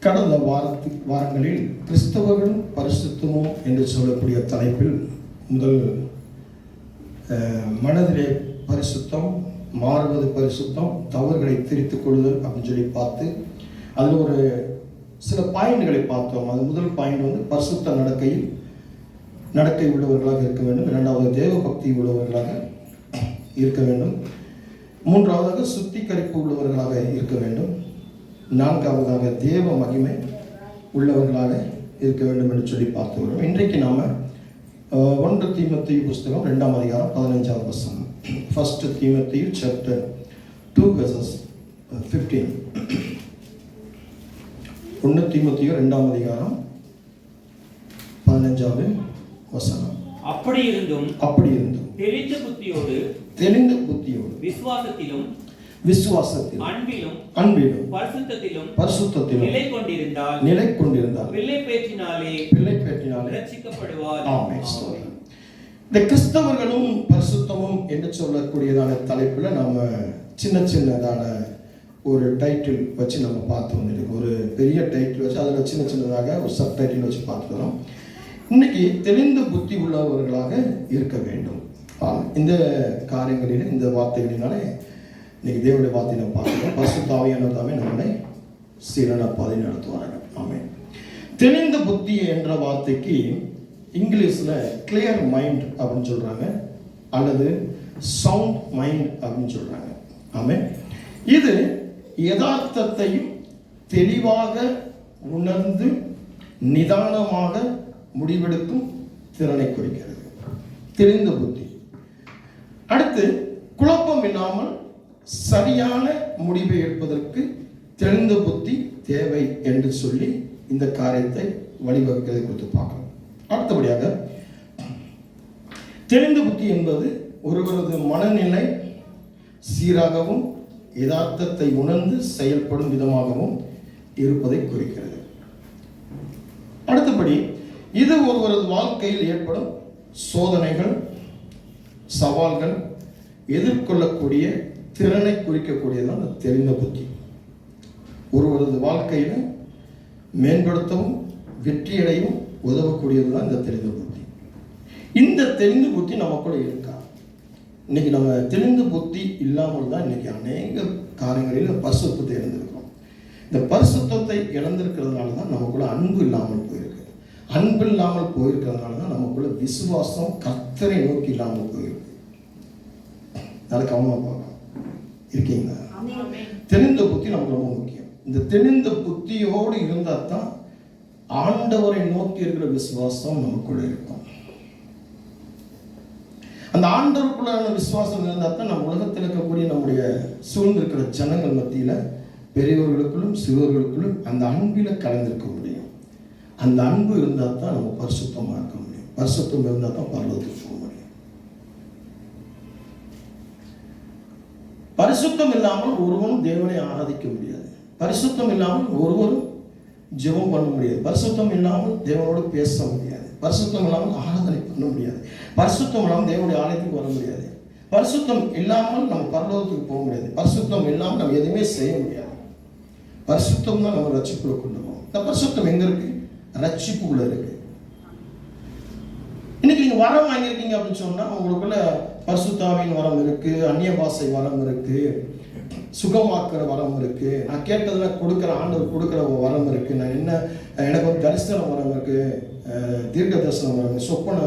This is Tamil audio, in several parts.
கடந்த வாரங்களில் கிறிஸ்தவர்களும் பரிசுத்தமும் என்று சொல்லக்கூடிய தலைப்பில் முதல் மனதிலே பரிசுத்தம், மாறுவது பரிசுத்தம், தவறுகளை திரித்துக் கொள்ளுதல் அப்படின்னு சொல்லி பார்த்து அதில் ஒரு சில பாயிண்ட்களை பார்த்தோம். அது முதல் பாயிண்ட் வந்து பரிசுத்த நடக்கை உள்ளவர்களாக இருக்க வேண்டும். இரண்டாவது தேவ பக்தி உள்ளவர்களாக இருக்க வேண்டும். மூன்றாவதாக சுத்திகரிப்பு உள்ளவர்களாக இருக்க வேண்டும். நான்காவதாக தேவ மகிமை உள்ளவர்களாக இருக்க வேண்டும் என்று சொல்லி பார்த்து வருவோம். இன்றைக்கு நாம 1 தீமோத்தேயு புஸ்தகம் 2ஆம் அதிகாரம் 15ஆம் வசனம். 1 தீமோத்தேயு chapter 2 verses 15. 1 தீமோத்தேயு 2ஆம் அதிகாரம் 15ஆவது வசனம். அப்படி இருந்தும் தெளிந்த புத்தியோடு விசுவாசத்திலும் அன்பிலும் பரிசுத்தத்திலும் நிலை கொண்டிருந்தால் பிள்ளை பேற்றினாலே ரட்சிக்கப்படுவார். ஆமென். இந்த கிறிஸ்தவர்களும் பரிசுத்தமும் என்று சொல்லக்கூடியதான தலைப்புல நாம சின்னதான ஒரு டைட்டில் வச்சு நம்ம பார்த்து வந்துருக்கோம். ஒரு பெரிய டைட்டில் வச்சு அதில் சின்னதாக ஒரு சப் டைட்டில் வச்சு பார்த்து வரோம். இன்னைக்கு தெளிந்த புத்தி உள்ளவர்களாக இருக்க வேண்டும். இந்த காரியங்களில் இந்த வார்த்தைகளினாலே இன்னைக்கு தேவனுடைய வார்த்தையை நம்ம பார்க்கிறோம். பரிசுத்த ஆவியானவர் தாமே நம்மளை சீரான பாதை நடத்துவார்கள். ஆமென். தெளிந்த புத்தி என்ற வார்த்தைக்கு இங்கிலீஷ்ல கிளியர் மைண்ட் அப்படின்னு சொல்றாங்க, அல்லது சவுண்ட் மைண்ட் அப்படின்னு சொல்றாங்க. ஆமென். இது யதார்த்தத்தையும் தெளிவாக உணர்ந்து நிதானமாக முடிவெடுக்கும் திறனை குறிக்கிறது தெளிந்த புத்தி. அடுத்து, குழப்பம் இல்லாமல் சரியான முடிவை எடுப்பதற்கு தெளிந்த புத்தி தேவை என்று சொல்லி இந்த காரியத்தை வழிவகுக்கிறதை குறித்து பார்க்கணும். அடுத்தபடியாக, தெளிந்த புத்தி என்பது ஒருவரது மனநிலை சீராகவும் யதார்த்தத்தை உணர்ந்து செயல்படும் விதமாகவும் இருப்பதை குறிக்கிறது. அடுத்தபடி, இது ஒருவரது வாழ்க்கையில் ஏற்படும் சோதனைகள், சவால்கள் எதிர்கொள்ளக்கூடிய திறனை குறிக்கக்கூடியதான் அந்த தெளிந்த புத்தி. ஒருவரது வாழ்க்கையில மேம்படுத்தவும் வெற்றியடையும் உதவக்கூடியதுதான் இந்த தெளிந்த புத்தி. இந்த தெளிந்த புத்தி நமக்குள்ள இருக்கா? இன்னைக்கு நம்ம தெளிந்த புத்தி இல்லாமல் தான் இன்னைக்கு அநேக காரியங்களில் பரிசுத்தத்தை இழந்திருக்கிறோம். இந்த பரிசுத்தத்தை இழந்திருக்கிறதுனால தான் நமக்குள்ள அன்பு இல்லாமல் போயிருக்கு. அன்பு இல்லாமல் போயிருக்கிறதுனால தான் நமக்குள்ள விசுவாசம் கர்த்தரை நோக்கி இல்லாமல் போயிருக்கு. அதுக்கு கவனமா பார்க்கணும். இருக்கீங்களா? தெளிந்த புத்தி நமக்கு ரொம்ப முக்கியம். இந்த தெளிந்த புத்தியோடு இருந்தால் தான் ஆண்டவரை நோக்கி இருக்கிற விசுவாசம் நமக்குள்ள இருக்கும். அந்த ஆண்டவருக்குள்ளான விசுவாசம் இருந்தால் தான் நம்ம உலகத்தில் இருக்கக்கூடிய நம்முடைய சூழ்ந்திருக்கிற ஜனங்கள் மத்தியில பெரியவர்களுக்குள்ளும் சிறுவர்களுக்குள்ளும் அந்த அன்பில கலந்திருக்க முடியும். அந்த அன்பு இருந்தால் தான் நம்ம பரிசுத்தமாக இருக்க முடியும். பரிசுத்தம் இருந்தால் தான் பரலோகத்துக்கு போக முடியும். பரிசுத்தம் இல்லாமல் ஒருவனும் தேவனை ஆராதிக்க முடியாது. பரிசுத்தம் இல்லாமல் ஒருவரும் ஜெபம் பண்ண முடியாது. பரிசுத்தம் இல்லாமல் தேவனோடு பேச முடியாது. பரிசுத்தம் இல்லாமல் ஆராதனை பண்ண முடியாது. பரிசுத்தம் இல்லாமல் தேவனுடைய ஆலயத்துக்கு வர முடியாது. பரிசுத்தம் இல்லாமல் நம்ம பரலோகத்துக்கு போக முடியாது. பரிசுத்தம் இல்லாமல் நம்ம எதுவுமே செய்ய முடியாது. பரிசுத்தம் தான் நம்ம ரட்சிப்புல கொண்டு போவோம். இந்த பரிசுத்தம் எங்க இருக்கு? ரட்சிப்புக்குள்ள இருக்கு. இன்னைக்கு நீங்க வரம் வாங்கியிருக்கீங்க அப்படின்னு சொன்னா உங்களுக்குள்ள பரிசுத்தாவின் வரம் இருக்கு, அந்நிய பாஷை வரம் இருக்கு, சுகமாக்குற வரம் இருக்கு, நான் கேட்டதுல கொடுக்குற ஆண்டவர் கொடுக்குற வரம் இருக்கு, நான் என்ன எனக்கு ஒரு தரிசன வரம் இருக்கு, தீர்க்க தரிசனம் வரம், சொப்பன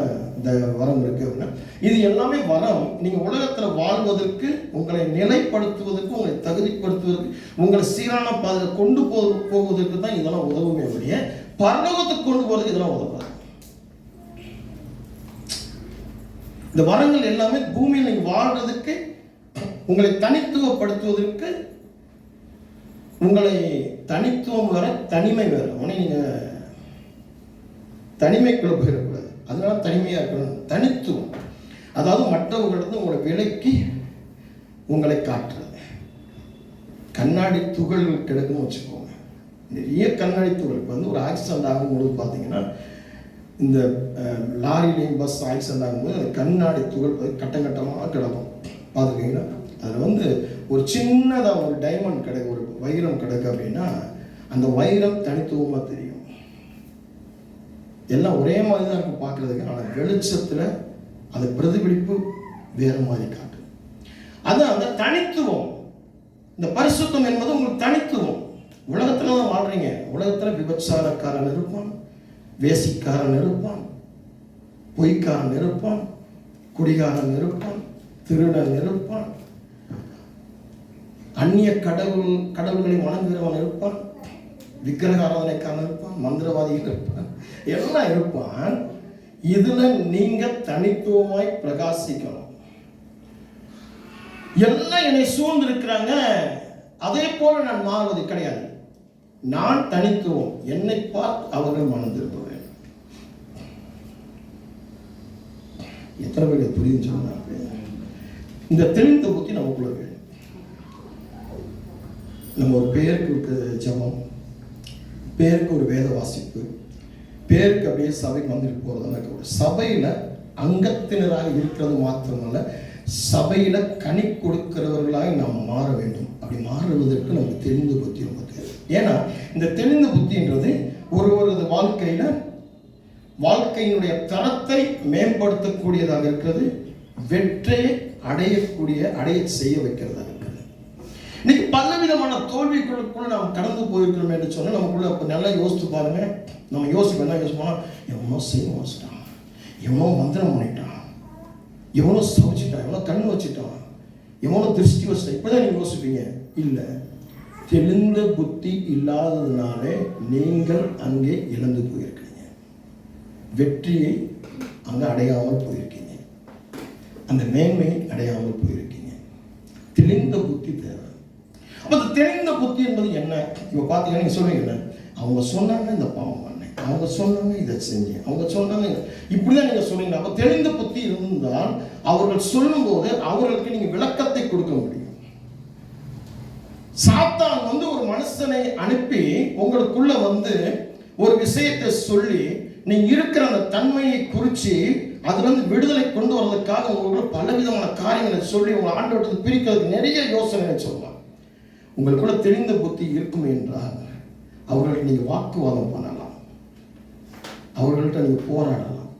வரம் இருக்கு அப்படின்னா இது எல்லாமே வரம். நீங்க உலகத்துல வாழ்வதற்கு, உங்களை நிலைப்படுத்துவதற்கு, உங்களை தகுதிப்படுத்துவதற்கு, உங்களை சீரான பாதையில கொண்டு போவதற்கு தான் இதெல்லாம் உதவுமே ஒழிய பரலோகத்துக்கு கொண்டு போறதுக்கு இதெல்லாம் உதவாது. இந்த வரங்கள் எல்லாமே பூமியில் நீங்க வாழ்றதுக்கு, உங்களை தனித்துவப்படுத்துவதற்கு, உங்களை தனித்துவம் வேற தனிமை வேற. உடனே நீங்க தனிமைக்குள்ள போயிடக்கூடாது. அதனால தனிமையா இருக்கணும். தனித்துவம், அதாவது மற்றவர்களிடம் உங்களை விலக்கி உங்களை காட்டுறது. கண்ணாடி துகள்கள் கிடக்குன்னு வச்சுக்கோங்க. நிறைய கண்ணாடி துகள். இப்போ வந்து ஒரு ஆக்சிடென்ட் ஆகும்போது பார்த்தீங்கன்னா, இந்த லாரிலையும் பஸ் ஆக்சிடென்ட் ஆகும்போது அந்த கண்ணாடி துகள் கட்டமாக கிடக்கும். பார்த்துருக்கீங்கன்னா அதில் வந்து ஒரு சின்னதாக ஒரு டைமண்ட் கிடைக்கும், ஒரு வைரம் கிடைக்கு அப்படின்னா அந்த வைரம் தனித்துவமாக தெரியும். எல்லாம் ஒரே மாதிரி தான் இருக்கும் பார்க்கறதுக்கு, ஆனால் வெளிச்சத்தில் அந்த பிரதிபலிப்பு வேறு மாதிரி காட்டும். அது அந்த தனித்துவம். இந்த பரிசுத்தம் என்பது உங்களுக்கு தனித்துவம். உலகத்துல தான் வாழ்றீங்க. உலகத்துல விபச்சாரக்காரன் இருப்பான், வேசிக்காரன் இருப்பான், பொய்க்காரன் இருப்பான், குடிகாரன் இருப்பான், திருடன் இருப்பான், அந்நிய கடவுள்களை வணங்குகிறவன் இருப்பான், விக்கிரக ஆராதனைக்காரன் இருப்பான், மந்திரவாதிகள் இருப்பான், எல்லாம் இருப்பான். இதுல நீங்க தனித்துவமாய் பிரகாசிக்கணும். எல்லாம் என்னை சூழ்ந்து இருக்கிறாங்க, அதே போல நான் மாறுவது கிடையாது. நான் தனித்துவம். என்னை பார்த்து அவர்கள் மனம் திரும்ப வேண்டும். எத்தனை பேர் புரியுதுன்னு சொன்னாங்க. இந்த தெளிந்த புத்தி நமக்குள்ள வேணும். நம்ம ஒரு பேருக்கு ஒரு ஜபம், பேருக்கு ஒரு வேத வாசிப்பு, பேருக்கு அப்படியே சபைக்கு வந்துட்டு போறது. ஒரு சபையில அங்கத்தினராக இருக்கிறது மாத்திரமல்ல, சபையில கனி கொடுக்கிறவர்களாக நாம் மாற வேண்டும். அப்படி மாறுவதற்கு நமக்கு தெளிந்த புத்தி ரொம்ப தேவை. ஏன்னா இந்த தெளிந்த புத்தின்றது ஒருவரது வாழ்க்கையினுடைய தரத்தை மேம்படுத்தக்கூடியதாக இருக்கிறது, வெற்றியை அடைய செய்ய வைக்கிறதா இருக்கிறது. இன்னைக்கு பலவிதமான தோல்விகளுக்குள்ள நாம் கடந்து போயிருக்கிறோம் என்று சொன்னா நமக்குள்ள அப்ப நல்லா யோசித்து பாருங்க. நம்ம யோசிப்போம், எவனோ செய்ய வச்சுட்டான், எவனோ மந்திரம் பண்ணிட்டான், எவனோ சமைச்சிட்டான், எவனோ கண்ணு வச்சுட்டான், எவனோ திருஷ்டி வச்சுட்டான், இப்பதான் நீங்க யோசிப்பீங்க. இல்லை, தெளிந்த புத்தி இல்லாததுனாலே நீங்கள் அங்கே இழந்து போயிருக்கீங்க, வெற்றியை அங்கே அடையாமல் போயிருக்கீங்க, அந்த மேன்மையை அடையாமல் போயிருக்கீங்க. தெளிந்த புத்தி தேவை. அப்ப அந்த தெளிந்த புத்தி என்பது என்ன? இப்ப பாத்தீங்கன்னா நீங்க சொல்றீங்க, அவங்க சொன்னாங்க இந்த பாவம் பண்ணேன், அவங்க சொன்னாங்க இதை செஞ்சேன், அவங்க சொன்னாங்க இப்படிதான் நீங்க சொல்றீங்க. அப்ப தெளிந்த புத்தி இருந்தால் அவர்கள் சொல்லும் போது அவர்களுக்கு நீங்க விளக்கத்தை கொடுக்க முடியும். சாத்தான் ஒரு மனுஷனை அனுப்பி உங்களுக்குள்ள ஒரு விஷயத்தை சொல்லி நீங்க இருக்கிற அந்த தன்மையை குறிச்சு அதுல விடுதலை கொண்டு வர்றதுக்காக உங்களுக்கு பலவிதமான காரியங்களை சொல்லி உங்களை ஆண்டவரத்துக்கு பிரிக்கிறதுக்கு நிறைய யோசனைகளை சொல்லலாம். உங்களுக்குள்ள தெளிந்த புத்தி இருக்கும் என்றால் அவர்களுக்கு நீங்க வாக்குவாதம் பண்ணலாம், அவர்கள்ட்ட நீங்க போராடலாம்,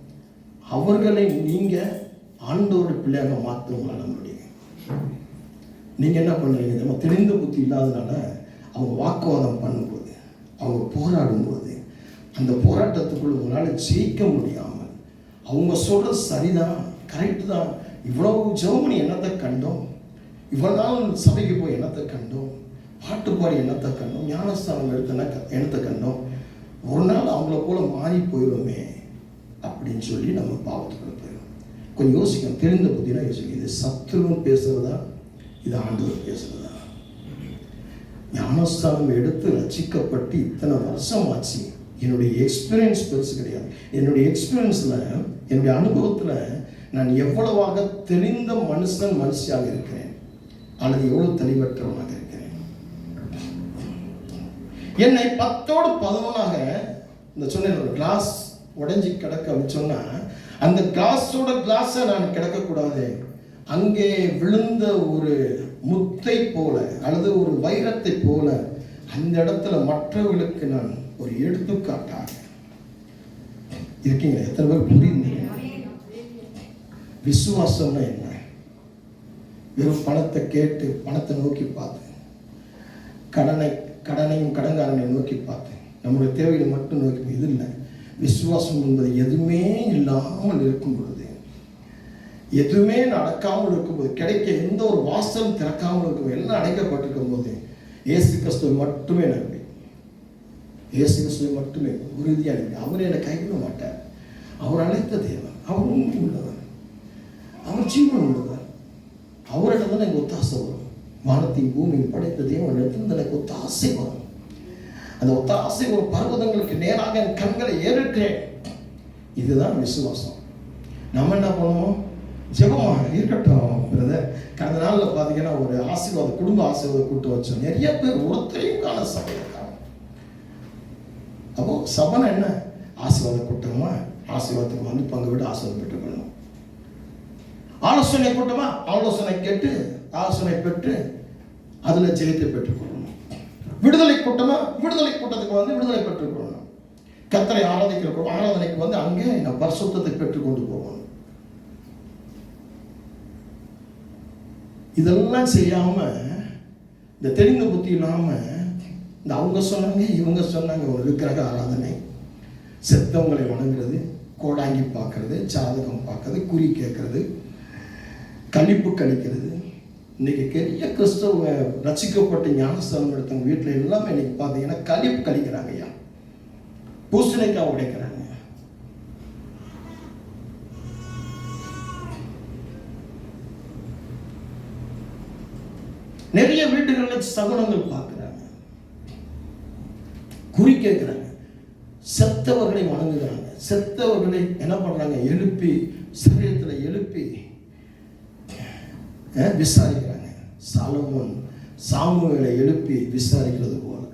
அவர்களை நீங்க ஆண்டவருடைய பிள்ளையாக மாற்ற உங்களால முடியும். நீங்க என்ன பண்றீங்க? நம்ம தெளிந்த புத்தி இல்லாதனால அவங்க வாக்குவாதம் பண்ணும்போது, அவங்க போராடும் போது, அந்த போராட்டத்துக்குள்ள உங்களால ஜெயிக்க முடியாமல், அவங்க சொல்றது சரிதான், கரெக்ட் தான், இவ்வளவு ஜெபம் என்னத்தை கண்டோம், இவ்வளவு நாள் சபைக்கு போய் என்னத்தை கண்டோம், பாட்டு பாடி என்னத்தை கண்டோம், ஞானஸ்தானம் எடுத்த என்னத்தை கண்டோம், ஒரு நாள் அவங்கள போல மாறி போயிடுமே அப்படின்னு சொல்லி நம்ம பாவத்துக்குள்ள போயிடும். கொஞ்சம் யோசிக்கணும். தெளிந்த புத்தினா யோசிக்கணும், இது சத்துருன்னு பேசுறதா, இது ஆண்டவர் பேசுறதா? ஞானஸ்தானம் எடுத்து ரட்சிக்கப்பட்டு இத்தனை வருஷம் ஆச்சு, என்னுடைய எக்ஸ்பீரியன்ஸ் பெருசு கிடையாது. என்னுடைய எக்ஸ்பீரியன்ஸ்ல, என்னுடைய அனுபவத்துல நான் எவ்வளவாக தெளிந்த மனுஷியாக இருக்கிறேன் அல்லது எவ்வளவு தெளிவற்றவனாக இருக்கிறேன். என்னை 10ஓடு 11ஆக இந்த சொன்ன ஒரு கிளாஸ் உடைஞ்சி கிடக்க அப்படின்னு சொன்னா, அந்த கிளாஸை நான் கிடக்கக்கூடாது. அங்கே விழுந்த ஒரு முத்தை போல அல்லது ஒரு வைரத்தை போல அந்த இடத்துல மற்றவர்களுக்கு நான் ஒரு எடுத்துக்காட்டாக இருக்கீங்க. எத்தனை பேர் புரியுது? விசுவாசம்னா என்ன? வெறும் பணத்தை கேட்டு பணத்தை நோக்கி பார்த்து, கடனையும் கடன்காரனையும் நோக்கி பார்த்து நம்முடைய தேவையை மட்டும் நோக்கி, இது இல்லை. விசுவாசம் என்பது எதுவுமே இல்லாமல் இருக்கும் பொழுது, எதுவுமே நடக்காமல் இருக்கும்போது, கிடைக்க எந்த ஒரு வாசலும் திறக்காமல் இருக்கும், எல்லாம் அடைக்கப்பட்டிருக்கும் போது இயேசு கிறிஸ்துவை மட்டுமே நம்பி, இயேசு கிறிஸ்துவை மட்டுமே உறுதியாக நம்பி, அவர் என்னை கைவிட மாட்டார். அவர் அழைத்த தேவன், அவர் உண்மை உள்ளவர், அவர் ஜீவன் உள்ளவர். அவரிடம் தான் எனக்கு ஒத்தாசை வரும். வானத்தையும் பூமியும் படைத்த தேவன் இடத்துல எனக்கு ஒத்தாசை வரும். அந்த ஒத்தாசை ஒரு பர்வதங்களுக்கு நேராக என் கண்களை ஏறிட்டேன். இதுதான் விசுவாசம். நம்ம என்ன பண்ணுவோம்? ஜெபமாக இருக்கட்டும் பிரதர். கடந்த நாளில் பார்த்தீங்கன்னா ஒரு ஆசீர்வாதம், குடும்ப ஆசீர்வாதம் கூட்டு வச்சோம். நிறைய பேர் ஒருத்தரையும் கால சபை இருக்காங்க. அப்போ சபனை என்ன? ஆசீர்வாத கூட்டமா? ஆசீர்வாதத்துக்கு பங்கு விட்டு ஆசீர்வாதம் பெற்றுக்கணும். ஆலோசனை கூட்டமா? ஆலோசனை கேட்டு ஆலோசனை பெற்று அதுல ஜெயத்தை பெற்றுக்கொள்ளணும். விடுதலை கூட்டமா, விடுதலை கூட்டத்துக்கு வந்து விடுதலை பெற்றுக்கொள்ளணும். கர்த்தரை ஆராதிக்கிற ஆராதனைக்கு வந்து அங்கே நான் பரிசுத்தத்தை பெற்றுக்கொண்டு போகணும். இதெல்லாம் செய்யாம, இந்த தெளிந்த புத்தி இல்லாம, இந்த அவங்க சொன்னாங்க இவங்க சொன்னாங்க, ஒரு விக்கிரக ஆராதனை, செத்தவங்களை வணங்குறது, கோடாங்கி பார்க்கறது, ஜாதகம் பார்க்கறது, குறி கேட்கறது, கழிப்பு கழிக்கிறது. இன்னைக்கு பெரிய கிறிஸ்தவ ரசிக்கப்பட்டு ஞானஸ்தானம் எடுத்தவங்க வீட்டில் எல்லாமே இன்னைக்கு பார்த்தீங்கன்னா கழிப்பு கழிக்கிறாங்க. ஐயா, பூசணிக்காய் உடைக்கிறாங்க. நிறைய வீடுகளில் சகுனங்கள் பார்க்கிறாங்க, குறி கேட்கிறாங்க, செத்தவர்களை வணங்குகிறாங்க. செத்தவர்களை என்ன பண்றாங்க? எழுப்பி, சரீரத்தில் எழுப்பி விசாரிக்கிறாங்க. சாலமோன் சாமுவேலை எழுப்பி விசாரிக்கிறது போல.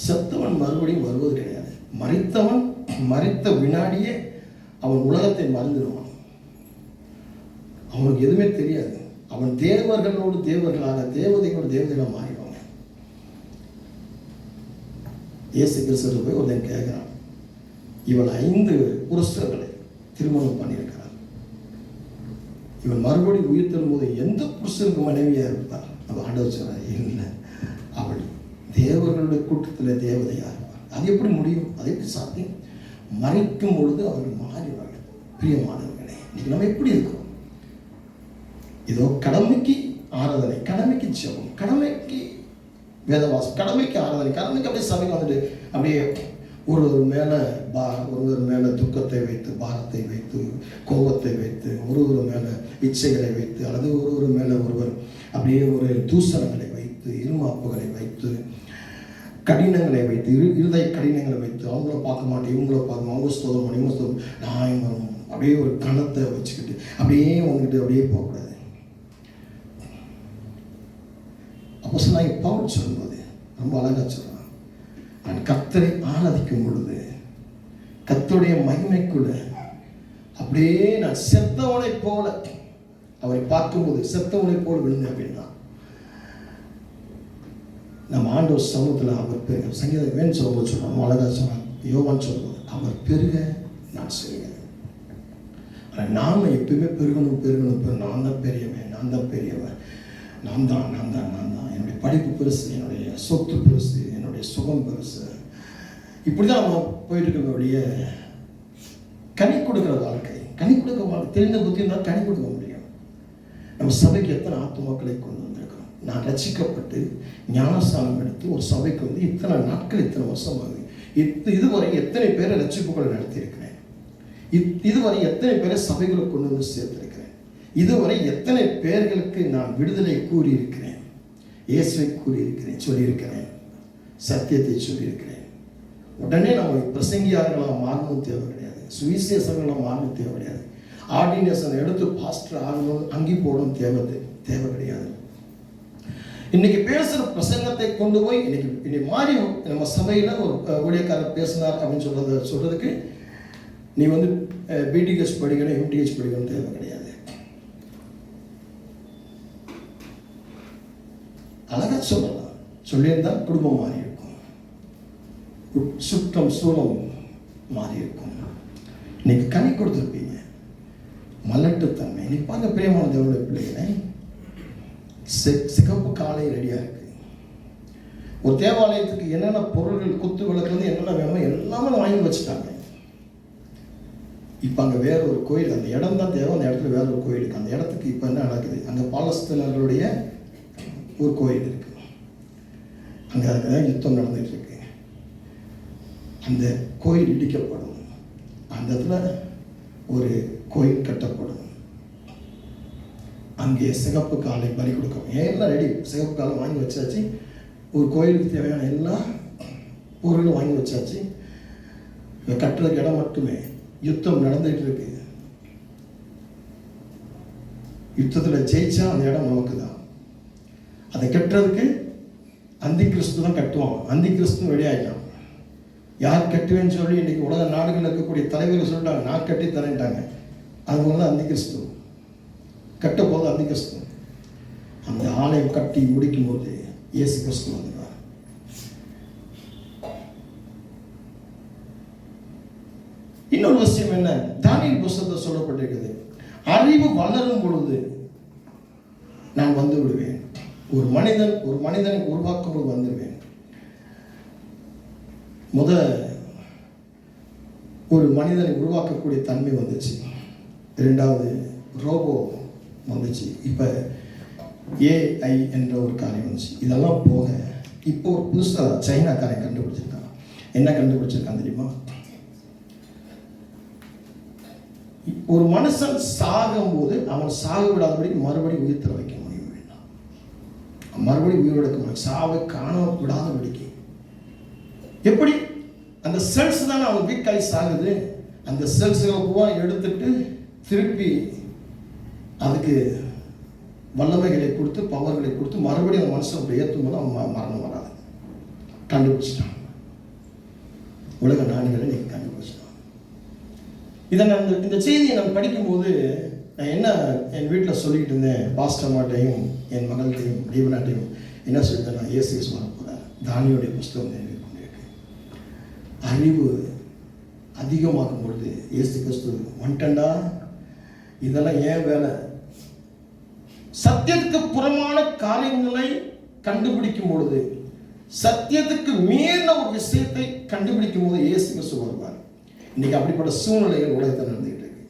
செத்தவன் மறுபடியும் வருவது கிடையாது. மரித்தவன் மரித்த வினாடியே அவன் உலகத்தை மறந்துடுவான். அவனுக்கு எதுவுமே தெரியாது. அவன் தேவர்களோடு தேவர்களாக, தேவதைகளோடு தேவதைகளாக மாறிடுவாங்க. இயேசு கிறிஸ்து போய் ஒருத்தன் கேட்கிறான், இவன் 5 புருஷர்களை திருமணம் பண்ணியிருக்கிறான், இவன் மறுபடியும் உயிர் தரும்போது எந்த புருஷனுக்கு மனைவியா இருப்பார்? அவன் ஆண்டவர் சொல்றார், இல்லை, அவள் தேவர்களுடைய கூட்டத்தில் தேவதையா இருப்பார். அது எப்படி முடியும்? அது எப்படி சாத்தியம்? மறைக்கும் பொழுது அவர்கள் மாறிவார்கள். பிரியமானவர்களே, இன்னைக்கு நம்ம எப்படி இருக்கிறோம்? ஏதோ கடமைக்கு ஆராதனை, கடமைக்கு ஜெபம், கடமைக்கு வேதவாசம், கடமைக்கு ஆராதனை, கடமைக்கு அப்படியே சபைக்கு வந்துட்டு அப்படியே ஒருவர் மேலே துக்கத்தை வைத்து, பாரத்தை வைத்து, கோபத்தை வைத்து, ஒருவர் மேலே இச்சைகளை வைத்து, அல்லது ஒருவர் மேலே ஒருவர் அப்படியே ஒரு தூசணங்களை வைத்து, இருமாப்புகளை வைத்து, கடினங்களை வைத்து, இருதய கடினங்களை வைத்து, அவங்கள பார்க்க மாட்டேன், இவங்கள பார்க்க, அவங்க ஸ்தோதம் பண்ணி, இவங்க ஸ்தோதம், நான் அப்படியே ஒரு கணத்தை வச்சுக்கிட்டு அப்படியே வந்துக்கிட்டு அப்படியே போகக்கூடாது. அப்போ சொன்னாங்க, பவுல் சொல்லும்போது ரொம்ப அழகா சொல்றான், நான் கர்த்தரை ஆராதிக்கும் பொழுது கர்த்தருடைய மகிமைக்குள்ள அப்படியே நான் செத்தவனை போல அவரை பார்க்கும்போது செத்தவனை போல விழுந்தேன் அப்படின்னா, நம்ம ஆண்டவர் சமூகத்தில் அவர் பெருக, சங்கீதம் வேணும் சொல்லும்போது சொல்றோம், அழகா சொன்னான், யோவான் சொல்லும்போது அவர் பெருக நான் செய்வேன். ஆனால் நாம எப்பயுமே பெருகணும், நான் தான் பெரியவன், நான் தான் பெரியவன், நான் தான் என்னுடைய படிப்பு பெருசு, என்னுடைய சொத்து பெருசு, என்னுடைய சுகம் பெருசு, இப்படிதான் நம்ம போயிட்டு இருக்கக்கூடிய கனி கொடுக்கிற வாழ்க்கை. தெரிந்த புத்தி இருந்தால் கனி கொடுக்க முடியும். நம்ம சபைக்கு எத்தனை ஆத்துமாக்களை கொண்டு வந்திருக்கிறோம். நான் ரட்சிக்கப்பட்டு ஞானஸ்தானம் எடுத்து ஒரு சபைக்கு வந்து இத்தனை நாட்கள், இத்தனை வருஷம் ஆகுது. இதுவரை எத்தனை பேரை ரட்சிப்புகளை நடத்தியிருக்கிறேன். இதுவரை எத்தனை பேரை சபைகளை கொண்டு வந்து சேர்த்திருக்கிறேன். இதுவரை எத்தனை பேர்களுக்கு நான் விடுதலை கூறியிருக்கிறேன், இயேசுவை கூறியிருக்கிறேன், சொல்லியிருக்கிறேன், சத்தியத்தை சொல்லியிருக்கிறேன். உடனே நம்ம பிரசங்கியாளர்களாக மாறணும் தேவை கிடையாது, சுவிசேஷங்களாக மாறணும் தேவை கிடையாது, ஆர்டினேஷன் எடுத்து பாஸ்டர் ஆகணும், அங்கி போடணும் தேவை கிடையாது. இன்னைக்கு பேசுகிற பிரசங்கத்தை கொண்டு போய் இன்னைக்கு மாறி நம்ம சபையில் ஒரு ஊழியக்காரர் பேசினார் அப்படின்னு சொல்றதுக்கு நீ வந்து பிடிஹெச் படிக்கணும், எம்டிஹெச் படிக்கணும் தேவை கிடையாது. அழகா சொல்லலாம், சொல்லியிருந்தால் குடும்பம் மாறி இருக்கும், சுற்றம் சூழம் மாறி இருக்கும். இன்னைக்கு கனி கொடுத்துருப்பீங்க, மலட்டுத்தன்மை. இன்னைக்கு பார்க்க பிரியமான தேவனுடைய பிள்ளைகளை, சிகப்பு காலை ரெடியா இருக்கு. ஒரு தேவாலயத்துக்கு என்னென்ன பொருள்கள், குத்து விளக்குறது என்னென்ன வேணுமோ எல்லாமே வாங்கி வச்சுட்டாங்க. இப்போ அங்கே வேற ஒரு கோயில், அந்த இடம் தான் தேவை, அந்த இடத்துல வேற ஒரு கோயில் இருக்கு. அந்த இடத்துக்கு இப்போ என்ன நடக்குது, அங்கே பாலஸ்தீனர்களுடைய ஒரு கோயில் இருக்கு, அங்கே அதுதான் யுத்தம் நடந்துட்டு இருக்கு. அந்த கோயில் இடிக்கப்படும், அந்த இடத்துல ஒரு கோயில் கட்டப்படும். அங்கே சிகப்பு காலை பலி கொடுக்கும். எல்லாம் ரெடி, சிகப்பு காலை வாங்கி வச்சாச்சு, ஒரு கோயிலுக்கு தேவையான எல்லா பொருளும் வாங்கி வச்சாச்சு. கட்டுறதுக்கு இடம் மட்டுமே. யுத்தம் நடந்துட்டு இருக்கு. யுத்தத்தில் ஜெயிச்சா அந்த இடம் நமக்கு தான். அதை கட்டுறதுக்கு அந்தி கிறிஸ்து தான் கட்டுவான். அந்தி கிறிஸ்து வெளியாகிட்டான். யார் கட்டுவேன்னு சொல்லி இன்னைக்கு உலக நாடுகளில் இருக்கக்கூடிய தலைவர்கள் சொல்லிட்டாங்க, நான் கட்டி தரேன்ட்டாங்க. அது போல தான் அந்தி கிறிஸ்து கட்ட போது அந்தி கிறிஸ்து. அந்த ஆலயம் கட்டி முடிக்கும் போது இயேசு கிறிஸ்து வந்தார். இன்னொரு விஷயம் என்ன, தானியேல் புத்தகத்தில் சொல்லப்பட்டிருக்கிறது, அறிவு வளரும் பொழுது நான் வந்து விடுவேன். ஒரு மனிதனை உருவாக்கும் போது வந்துடுவேன். ஒரு மனிதனை உருவாக்கக்கூடிய தன்மை வந்துச்சு. இரண்டாவது ரோபோ வந்துச்சு. இப்போ ஏஐ என்ற ஒரு காரியம் வந்துச்சு. இதெல்லாம் போக இப்போ ஒரு புதுசாக சைனாக்காரன் கண்டுபிடிச்சிருக்கான். என்ன கண்டுபிடிச்சிருக்கான் தெரியுமா? ஒரு மனுஷன் சாகும்போது அவன் சாக விடாதபடி மறுபடியும் உயிர் தர வைக்க முடியும். வேண்டாம், மறுபடியும் உயிரோடுக்க முடியும். சாவை காண விடாதபடிக்கு. எப்படி? அந்த செல்ஸ் தானே அவன் வீக்காகி சாகுது. அந்த செல்ஸ்களை பூரா எடுத்துட்டு திருப்பி அதுக்கு வல்லமைகளை கொடுத்து பவர்களை கொடுத்து மறுபடியும் அந்த மனுஷன் அப்படி ஏற்றும் போது அவன் மரணம் வராது. கண்டுபிடிச்சிட்டான். உலக நாடுகளை நீங்கள் கண்டுபிடிச்சிட்டான். இதை நான் இந்த செய்தியை நான் படிக்கும்போது நான் என்ன என் வீட்டில் சொல்லிக்கிட்டு இருந்தேன். பாஸ்டர்மாட்டையும் என் மகள்கிட்டையும் தீவனாட்டையும் என்ன சொல்லிட்டேன், நான் இயேசு வர போகிறேன். தானியோடைய புஸ்தகம் கொண்டிருக்கு. அறிவு அதிகமாகும் பொழுது இயேசு கிறிஸ்து வந்துட்டா, இதெல்லாம் ஏன் வேலை? சத்தியத்துக்கு புறமான காரியங்களை கண்டுபிடிக்கும் பொழுது, சத்தியத்துக்கு மீறின ஒரு விஷயத்தை கண்டுபிடிக்கும் போது இயேசு கிறிஸ்து வருவார். இன்னைக்கு அப்படிப்பட்ட சூழ்நிலைகள் உலகத்தில் நடந்துகிட்டு இருக்கு.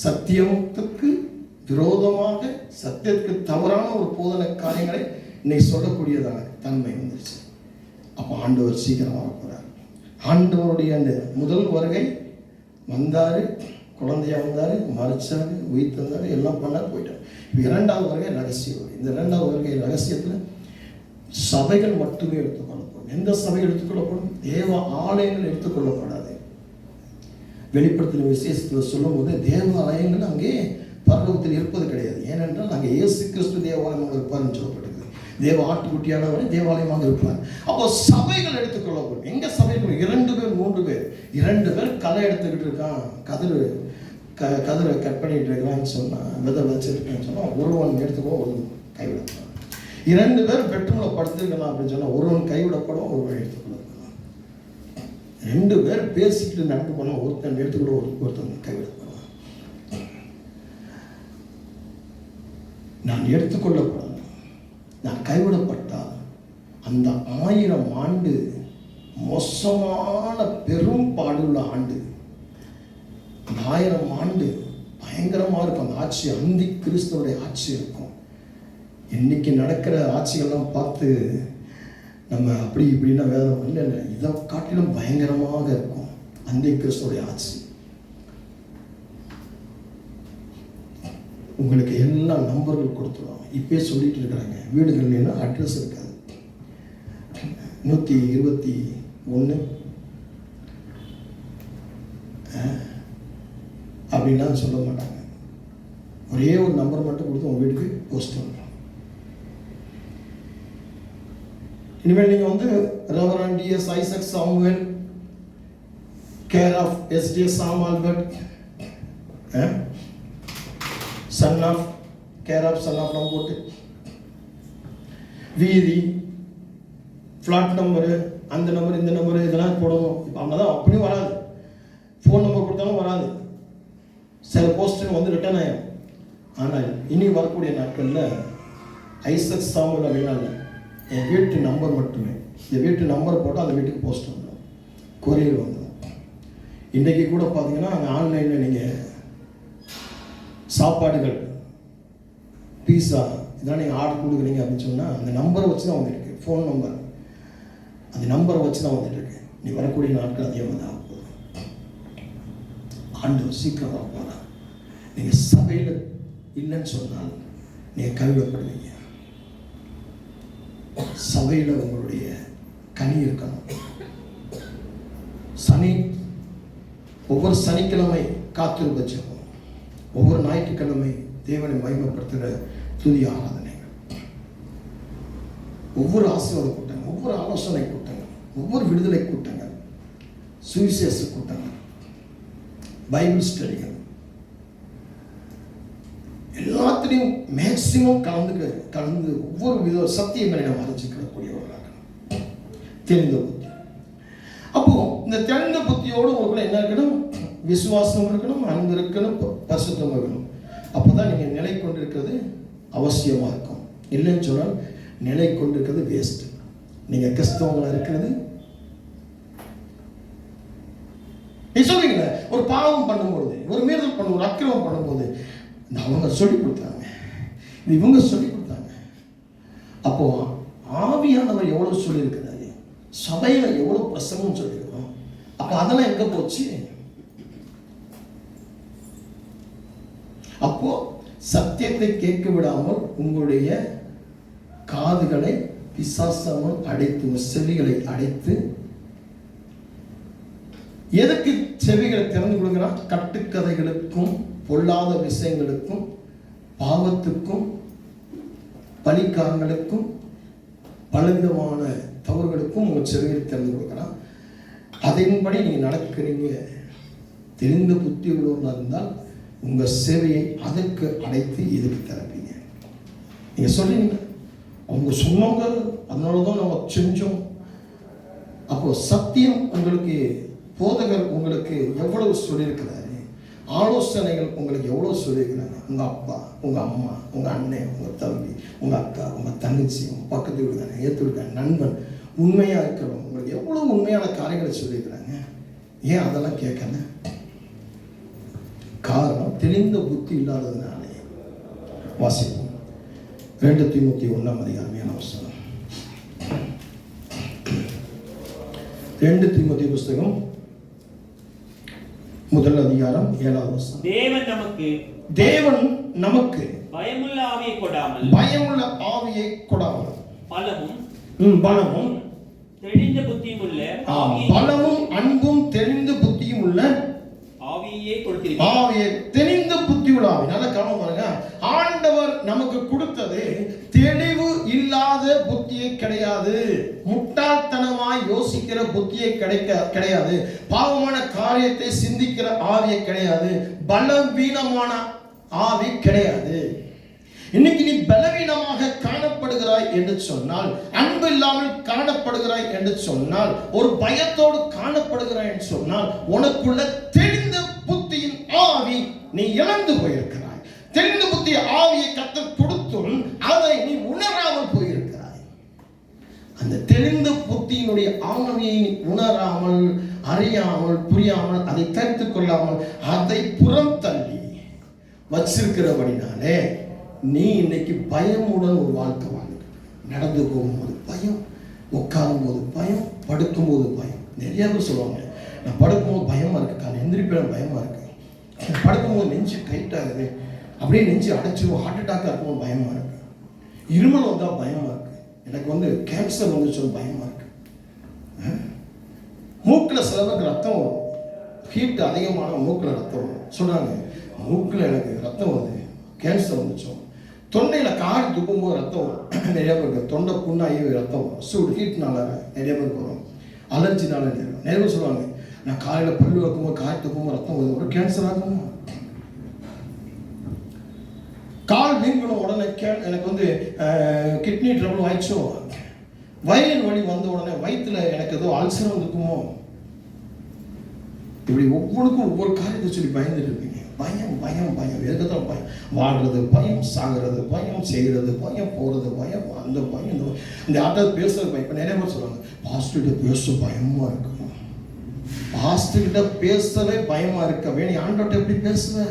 சத்தியத்துக்கு விரோதமாக, சத்தியத்துக்கு தவறான ஒரு போதனை காரியங்களை இன்னைக்கு சொல்லக்கூடியதான தன்மை வந்துருச்சு. அப்போ ஆண்டவர் சீக்கிரம் வர போறார். ஆண்டவருடைய அந்த முதல் வருகை வந்தாரு, குழந்தையா வந்தாரு, மறைச்சாரு, உயிர் தந்தாரு, எல்லாம் பண்ணாரு, போயிட்டார். இப்போ இரண்டாவது வருகை ரகசியம். இந்த இரண்டாவது வருகை ரகசியத்தில் சபைகள் மட்டுமே எடுத்துக்கொள்ளப்படும். எந்த சபை எடுத்துக்கொள்ளப்படும்? தேவ ஆலயங்கள் எடுத்துக்கொள்ளப்படாது. வெளிப்படுத்தின விசேஷத்தில் சொல்லும் போது தேவ ஆலயங்கள் அங்கே பரலோகத்தில் இருப்பது கிடையாது. ஏனென்றால் அங்கே இயேசு கிறிஸ்து தேவாலயமாக இருப்பார்னு சொல்லப்பட்டிருக்கு. தேவ ஆட்டுக்குட்டியானவரை தேவாலயமாக இருப்பார். அப்போ சபைகள் எடுத்துக்கொள்ளப்படும். எங்க சபைகள்? 2 பேர் 3 பேர். 2 பேர் களை எடுத்துக்கிட்டு இருக்கான், கதிரை கட் பண்ணிட்டு இருக்கிறான்னு சொன்னா, விதை வச்சிருக்கேன்னு சொன்னா ஒருவன் எடுத்துக்கோ, ஒரு கைவிடப்படும். 2 பேர் பெட்ரூம்ல படுத்துருக்கலாம் அப்படின்னு சொன்னா ஒருவன் கைவிடப்படும், ஒருவன் எடுத்துக்கொள்ளப்படும். 2 பேர் பேசிக்கிட்டு நடந்து போனா ஒருத்தன் எடுத்துக்கூட ஒருத்தன் கைவிடப்படும். நான் எடுத்துக்கொள்ளப்படும், நான் கைவிடப்பட்டால் அந்த 1000 ஆண்டு மோசமான பெரும் பாடுள்ள ஆண்டு. அந்த 1000 ஆண்டு பயங்கரமா இருக்கும். அந்த ஆட்சி அந்தி கிறிஸ்துவோடைய ஆட்சி இருக்கும். இன்னைக்கு நடக்கிற ஆட்சிகள்லாம் பார்த்து நம்ம அப்படி இப்படின்னா வேதம் இல்லை, இதை காட்டிலும் பயங்கரமாக இருக்கும் அந்தி கிறிஸ்துவோடைய ஆட்சி. உங்களுக்கு எல்லா நம்பர்கள் கொடுத்துருவோம். இப்பயே சொல்லிட்டு இருக்கிறாங்க. வீடுகள்லாம் அட்ரஸ் இருக்காது. 121 அப்படின்லாம் சொல்ல மாட்டாங்க. ஒரே ஒரு நம்பர் மட்டும் கொடுத்து உங்கள் வீட்டுக்கு போஸ்ட் பண்ணுறோம். இனிமேல் நீங்கள் வந்து reverend DS Isaac Samuel, care of STS Sam Albert, son of care of son of போட்டு வீதி, ஃப்ளாட் நம்பரு, அந்த நம்பர் இந்த நம்பரு இதெல்லாம் போடணும். இப்போ அவங்க தான் அப்படியும் வராது. ஃபோன் நம்பர் கொடுத்தாலும் வராது. சில போஸ்டர் வந்து ரிட்டர்ன் ஆகும். ஆனால் இனி வரக்கூடிய நாட்களில் ஐசக் சாமுவேல் அப்படின்னா என் வீட்டு நம்பர் மட்டுமே, இந்த வீட்டு நம்பர் போட்டால் அந்த வீட்டுக்கு போஸ்ட் வந்துடும், கொரியர் வந்துடும். இன்றைக்கி கூட பார்த்தீங்கன்னா அங்கே ஆன்லைனில் நீங்கள் சாப்பாடுகள், பீஸா இதெல்லாம் நீங்கள் ஆர்டர் கொடுக்குறீங்க அப்படின்னு சொன்னால் அந்த நம்பரை வச்சு தான் வந்துருக்கு. ஃபோன் நம்பர், அந்த நம்பரை வச்சு தான் வந்துட்டுருக்கு. நீ வரக்கூடிய நாட்கள் அதிகமாக தான் ஆகும். ஆண்டவர் சீக்கிரம் வர போகிறார். நீங்கள் சபையில் இல்லைன்னு சொன்னால் நீங்கள் கைவிடப்படுவீங்க. சபையில் உங்களுடைய கனி இருக்கணும். ஒவ்வொரு சனிக்கிழமை காத்திருப்ப ஜெபம், ஒவ்வொரு ஞாயிற்றுக்கிழமை தேவனை மகிமைப்படுத்துகிற துதி ஆராதனைகள், ஒவ்வொரு ஆசீர்வாத கூட்டங்கள், ஒவ்வொரு ஆலோசனை கூட்டங்கள், ஒவ்வொரு விடுதலை கூட்டங்கள், சுவிசேஷ கூட்டங்கள், பைபிள் ஸ்டடிகள், எல்லாத்திலையும் எல்லாத்துலேயும் மேக்சிமம் கலந்து ஒவ்வொரு வித சத்தியங்களை நாம் அறிஞ்சிக்கிறக்கூடியவர்களாக தெளிந்த புத்தி. அப்போ இந்த தெளிந்த புத்தியோடு உங்களுக்குள்ள என்ன இருக்கணும்? விசுவாசம் இருக்கணும், அன்பு இருக்கணும், பரிசுத்தம் இருக்கணும். அப்போதான் நீங்க நிலை கொண்டிருக்கிறது அவசியமா இருக்கும். இல்லைன்னு சொன்னால் நிலை கொண்டிருக்கிறது வேஸ்ட். நீங்க கிறிஸ்தவங்களா இருக்கிறது, நீ சொல்றீங்களே, ஒரு பாவம் பண்ணும்போது, ஒரு மீறல் பண்ணும், ஒரு அக்கிரமம் பண்ணும்போது அவங்க சொல்லி கொடுத்தாங்க, இவங்க சொல்லி கொடுத்தாங்க. அப்போ ஆவியானவர் எவ்வளவு சொல்லி இருக்கிறாரு, சபையில எவ்வளவு பிரசங்கம் சொல்லிருக்கோம். அப்ப அதெல்லாம் எங்க போச்சு? அப்போ சத்தியத்தை கேட்க விடாமல் உங்களுடைய காதுகளை பிசாசாமல் அடைத்து, செவிகளை அடைத்து, எதுக்கு செவிகளை திறந்து கொடுக்கிறான்? கட்டுக்கதைகளுக்கும், பொல்லாத விஷயங்களுக்கும், பாவத்துக்கும், பலிக்காரங்களுக்கும், பலவிதமான தவறுகளுக்கும் உங்கள் செவிகளை திறந்து கொடுக்கிறான். அதன்படி நீங்க நடக்கிறீங்க. தெரிந்த புத்தி உள்ளவர்களாக இருந்தால் உங்க சேவையை அதற்கு அடைத்து எதுக்கு திறப்பீங்க? நீங்க சொல்றீங்க, அவங்க சொன்னாங்க, அதனாலதான் நம்ம செஞ்சோம். அப்போ சத்தியம் உங்களுக்கு, போதகர் உங்களுக்கு எவ்வளவு சொல்லியிருக்கிறாரு, ஆலோசனைகள் உங்களுக்கு எவ்வளவு சொல்லியிருக்கிறாங்க. உங்க அப்பா, உங்க அம்மா, உங்க அண்ணன், உங்க தம்பி, உங்க அக்கா, உங்க தங்கச்சி, உங்க பக்கத்து வீடுக்காரன், ஏத்து வீடுக்காரன், நண்பன், உண்மையா இருக்கிறவங்க உங்களுக்கு எவ்வளவு உண்மையான காரியங்களை சொல்லியிருக்கிறாங்க. ஏன் அதெல்லாம் கேட்கல? காரணம் தெளிந்த புத்தி இல்லாததுனாலே. வாசிப்போம் 2 தீமோத்தேயு 1:1. 2 தீமோத்தேயு புஸ்தகம் 1:7. தேவன் நமக்கு பயமுள்ள ஆவியை கொடாமல் பலமும் தெளிந்த புத்தியும் உள்ள பலமும் அன்பும் தெளிந்த புத்தியும் உள்ள ஆவியை கொடுத்திருக்கிறார். ஆவியை தெளிந்த புத்தி உள்ள ஆவி. நல்ல கவனம் பாருங்க. ஆண்டவர் நமக்கு கொடுத்தது தெளிவு இல்லாத புத்தியே கிடையாது. முட்டாள்தனமாய் யோசிக்கிற புத்தியே கிடையாது. பாவமான காரியத்தை சிந்திக்கிற ஆவியே கிடையாது. பலவீனமான ஆவி கிடையாது. இன்னைக்கு நீ பலவீனமாக காணப்படுகிறாய் என்று சொன்னால், அன்பு இல்லாமல் காணப்படுகிறாய் என்று சொன்னால், ஒரு பயத்தோடு காணப்படுகிறாய் என்று சொன்னால், உனக்குள்ள தெளிந்த புத்தியின் ஆவி நீ இழந்து போயிருக்கிறாய். தெளிந்த புத்தி ஆவியை கர்த்தர் கொடுத்தும் அதை நீ உணராமல் போயிருக்கிறாய். அந்த தெளிந்த புத்தியினுடைய ஆவியை உணராமல், அறியாமல், புரியாமல், அதை தரித்து கொள்ளாமல், அதை புறம் தள்ளி வச்சிருக்கிறபடினாலே நீ இன்னைக்கு பயமுடன் ஒரு வாழ்க்கை வாழ்க்கை. நடந்து போகும்போது பயம், உட்காரும் போது பயம், படுக்கும் போது பயம். நிறைய பேர் சொல்லுவாங்க, நான் படுக்கும்போது பயமா இருக்கு, காலை எந்திரிப்பேன் பயமா இருக்கு, படுக்கும்போது நெஞ்சு டைட் ஆகுது, அப்படியே நெஞ்சு அடைச்சிடும், ஹார்ட் அட்டாக் இருக்கும்போது பயமா இருக்கு, இருமல் வந்தா பயமா இருக்கு, எனக்கு கேன்சர் வந்துச்சு பயமா இருக்கு, மூக்கில் சில பேருக்கு ரத்தம் வரும், ஹீட் அதிகமான மூக்கில் ரத்தம் வரும் சொல்றாங்க, மூக்கில் எனக்கு ரத்தம் வருது, கேன்சர் வந்துச்சோம். தொண்டையில் கார் துப்பும்போது ரத்தம் வரும், நிறைய பேருக்கு தொண்டை புண்ணாகி ரத்தம் வரும், சூடு ஹீட்னால நிறைய பேருக்கு வரும், அலர்ஜினால நிறைய பேர் சொல்லுவாங்க, நான் காலையில் பல்லு வைக்கும்போது கார் துப்பும்போது ரத்தம் வருது, ஒரு கேன்சர் ஆகும். கால் வீங்கணும் உடனே எனக்கு கிட்னி ட்ரபிள் ஆயிடுச்சோ, வயிறு வலி வந்த உடனே வயிற்றுல எனக்கு ஏதோ அல்சரம் இருக்குமோ, இப்படி ஒவ்வொருக்கும் ஒவ்வொரு காரியத்தை சொல்லி பயந்துட்டு இருப்பீங்க. பயம் பயம் பயம், எதுக்குதான் பயம்? வாழ்றது பயம், சாகிறது பயம், செய்கிறது பயம், போறது பயம், அந்த பயம், இந்த ஆட்டை பேசுறது பயம். இப்போ நிறைய பேர் சொல்லுவாங்க, பாஸ்டர்கிட்ட பேச பயமா இருக்கும், பாஸ்டர்கிட்ட பேசவே பயமா இருக்க, நீ ஆண்டோட்ட எப்படி பேசுவ?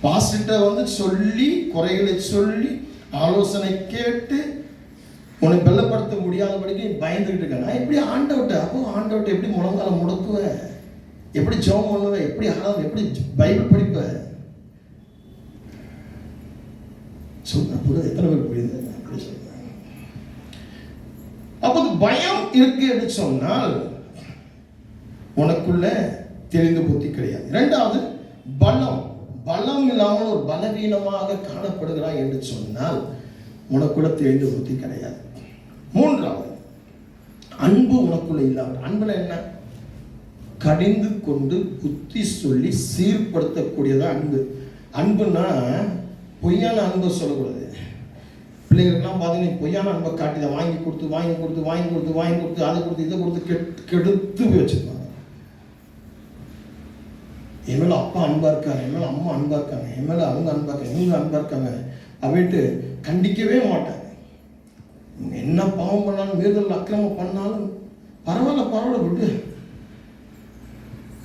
பாஸ்டர்கிட்ட சொல்லி குறைகளை சொல்லி ஆலோசனை கேட்டு உன்னை பலப்படுத்த முடியாதபடிக்கு பயந்துகிட்டு இருக்க. நான் எப்படி ஆண்டவட்ட, அப்போ ஆண்டவட்ட எப்படி முழங்கால முடக்குவ, எப்படி ஜெபம் பண்ணுவ, எப்படி ஆனாலும் எப்படி பைபிள் படிப்ப? சொன்ன புரியுது? எத்தனை பேர் புரியுது? அப்படி சொல்றேன். அப்போ பயம் இருக்கு என்று சொன்னால் உனக்குள்ள தெளிந்த புத்தி கிடையாது. இரண்டாவது, பலம் இல்லாமல் ஒரு பலவீனமாக காணப்படுகிறாய் என்று சொன்னால் உனக்குள்ள தெளிந்த புத்தி கிடையாது. மூன்றாவது, அன்பு உனக்குள்ள இல்லாமல். அன்புல என்ன? கடிந்து கொண்டு புத்தி சொல்லி சீர்படுத்தக்கூடியதான் அன்பு. அன்புன்னா பொய்யான அன்பை சொல்லக்கூடாது. பிள்ளைகளுக்கெல்லாம் பார்த்தீங்கன்னா பொய்யான அன்பை காட்டி அதை வாங்கி கொடுத்து அதை கொடுத்து இதை கொடுத்து கெடுத்து போய் வச்சுருப்பாங்க. என் மேலே அப்பா அன்பா இருக்காங்க, என் மேலே அம்மா அன்பா இருக்காங்க, என் மேலே அவங்க அன்பா இருக்காங்க, இவங்க அன்பா இருக்காங்க அப்படின்ட்டு கண்டிக்கவே மாட்டாங்க. என்ன பாவம் பண்ணாலும் மீறுதல் அக்கிரமம் பண்ணாலும் பரவாயில்ல விட்டு.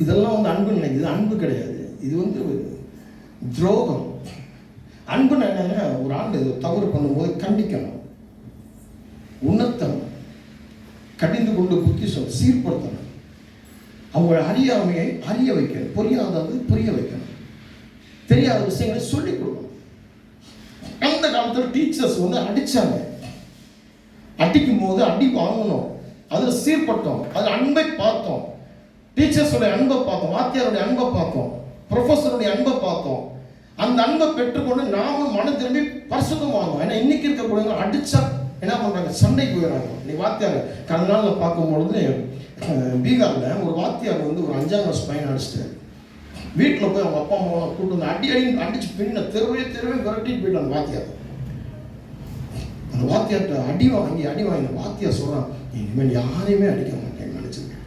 இதெல்லாம் வந்து அன்பு நினைக்குது. அன்பு கிடையாது, இது வந்து துரோகம். அன்புன்னு என்னன்னா ஒரு ஆண்டு தவறு பண்ணும்போது கண்டிக்கணும், உணர்த்தணும், கடிந்து கொண்டு புத்தி சொல்ல சீர்படுத்தணும், அவங்க அறியாமையை அறிய வைக்கணும், புரியாதது புரிய வைக்கணும், தெரியாத விஷயங்களை சொல்லிக் கொடுக்கணும். அந்த காலத்தில் டீச்சர்ஸ் வந்து அடிச்சாங்க. அடிக்கும் போது அடி வாங்கணும், அதில் சீர்பட்டோம், அதில் அன்பை பார்த்தோம். டீச்சர்ஸோடைய அன்பை பார்த்தோம், வாத்தியாருடைய அன்பை பார்த்தோம், ப்ரொஃபஸருடைய அன்பை பார்த்தோம். அந்த அன்பை பெற்றுக்கொண்டு நாமும் மன திரும்பி பரிசுத்தம் வாங்குவோம். ஏன்னா இன்னைக்கு இருக்கக்கூடிய அடிச்சா என்ன பண்றாங்க, சண்டைக்கு போயிடறாங்க. நீ வாத்தியார் கடந்த நாளில் பார்க்கும்பொழுது பீகாரில் ஒரு வாத்தியார் வந்து ஒரு 5ஆம் கிளாஸ் பையன் அடிச்சிட்டாரு. வீட்டில் போய் அவங்க அப்பா அம்மா கூட்டு வந்து அடிச்சு பின்ன தெருவே விரட்டிட்டு போயிட்டு அந்த வாத்தியார். அந்த வாத்தியார்கிட்ட அடி வாங்கி அந்த வாத்தியார் சொல்றான், இனிமேல் யாரையுமே அடிக்க மாட்டேன் நினைச்சிருக்கேன்.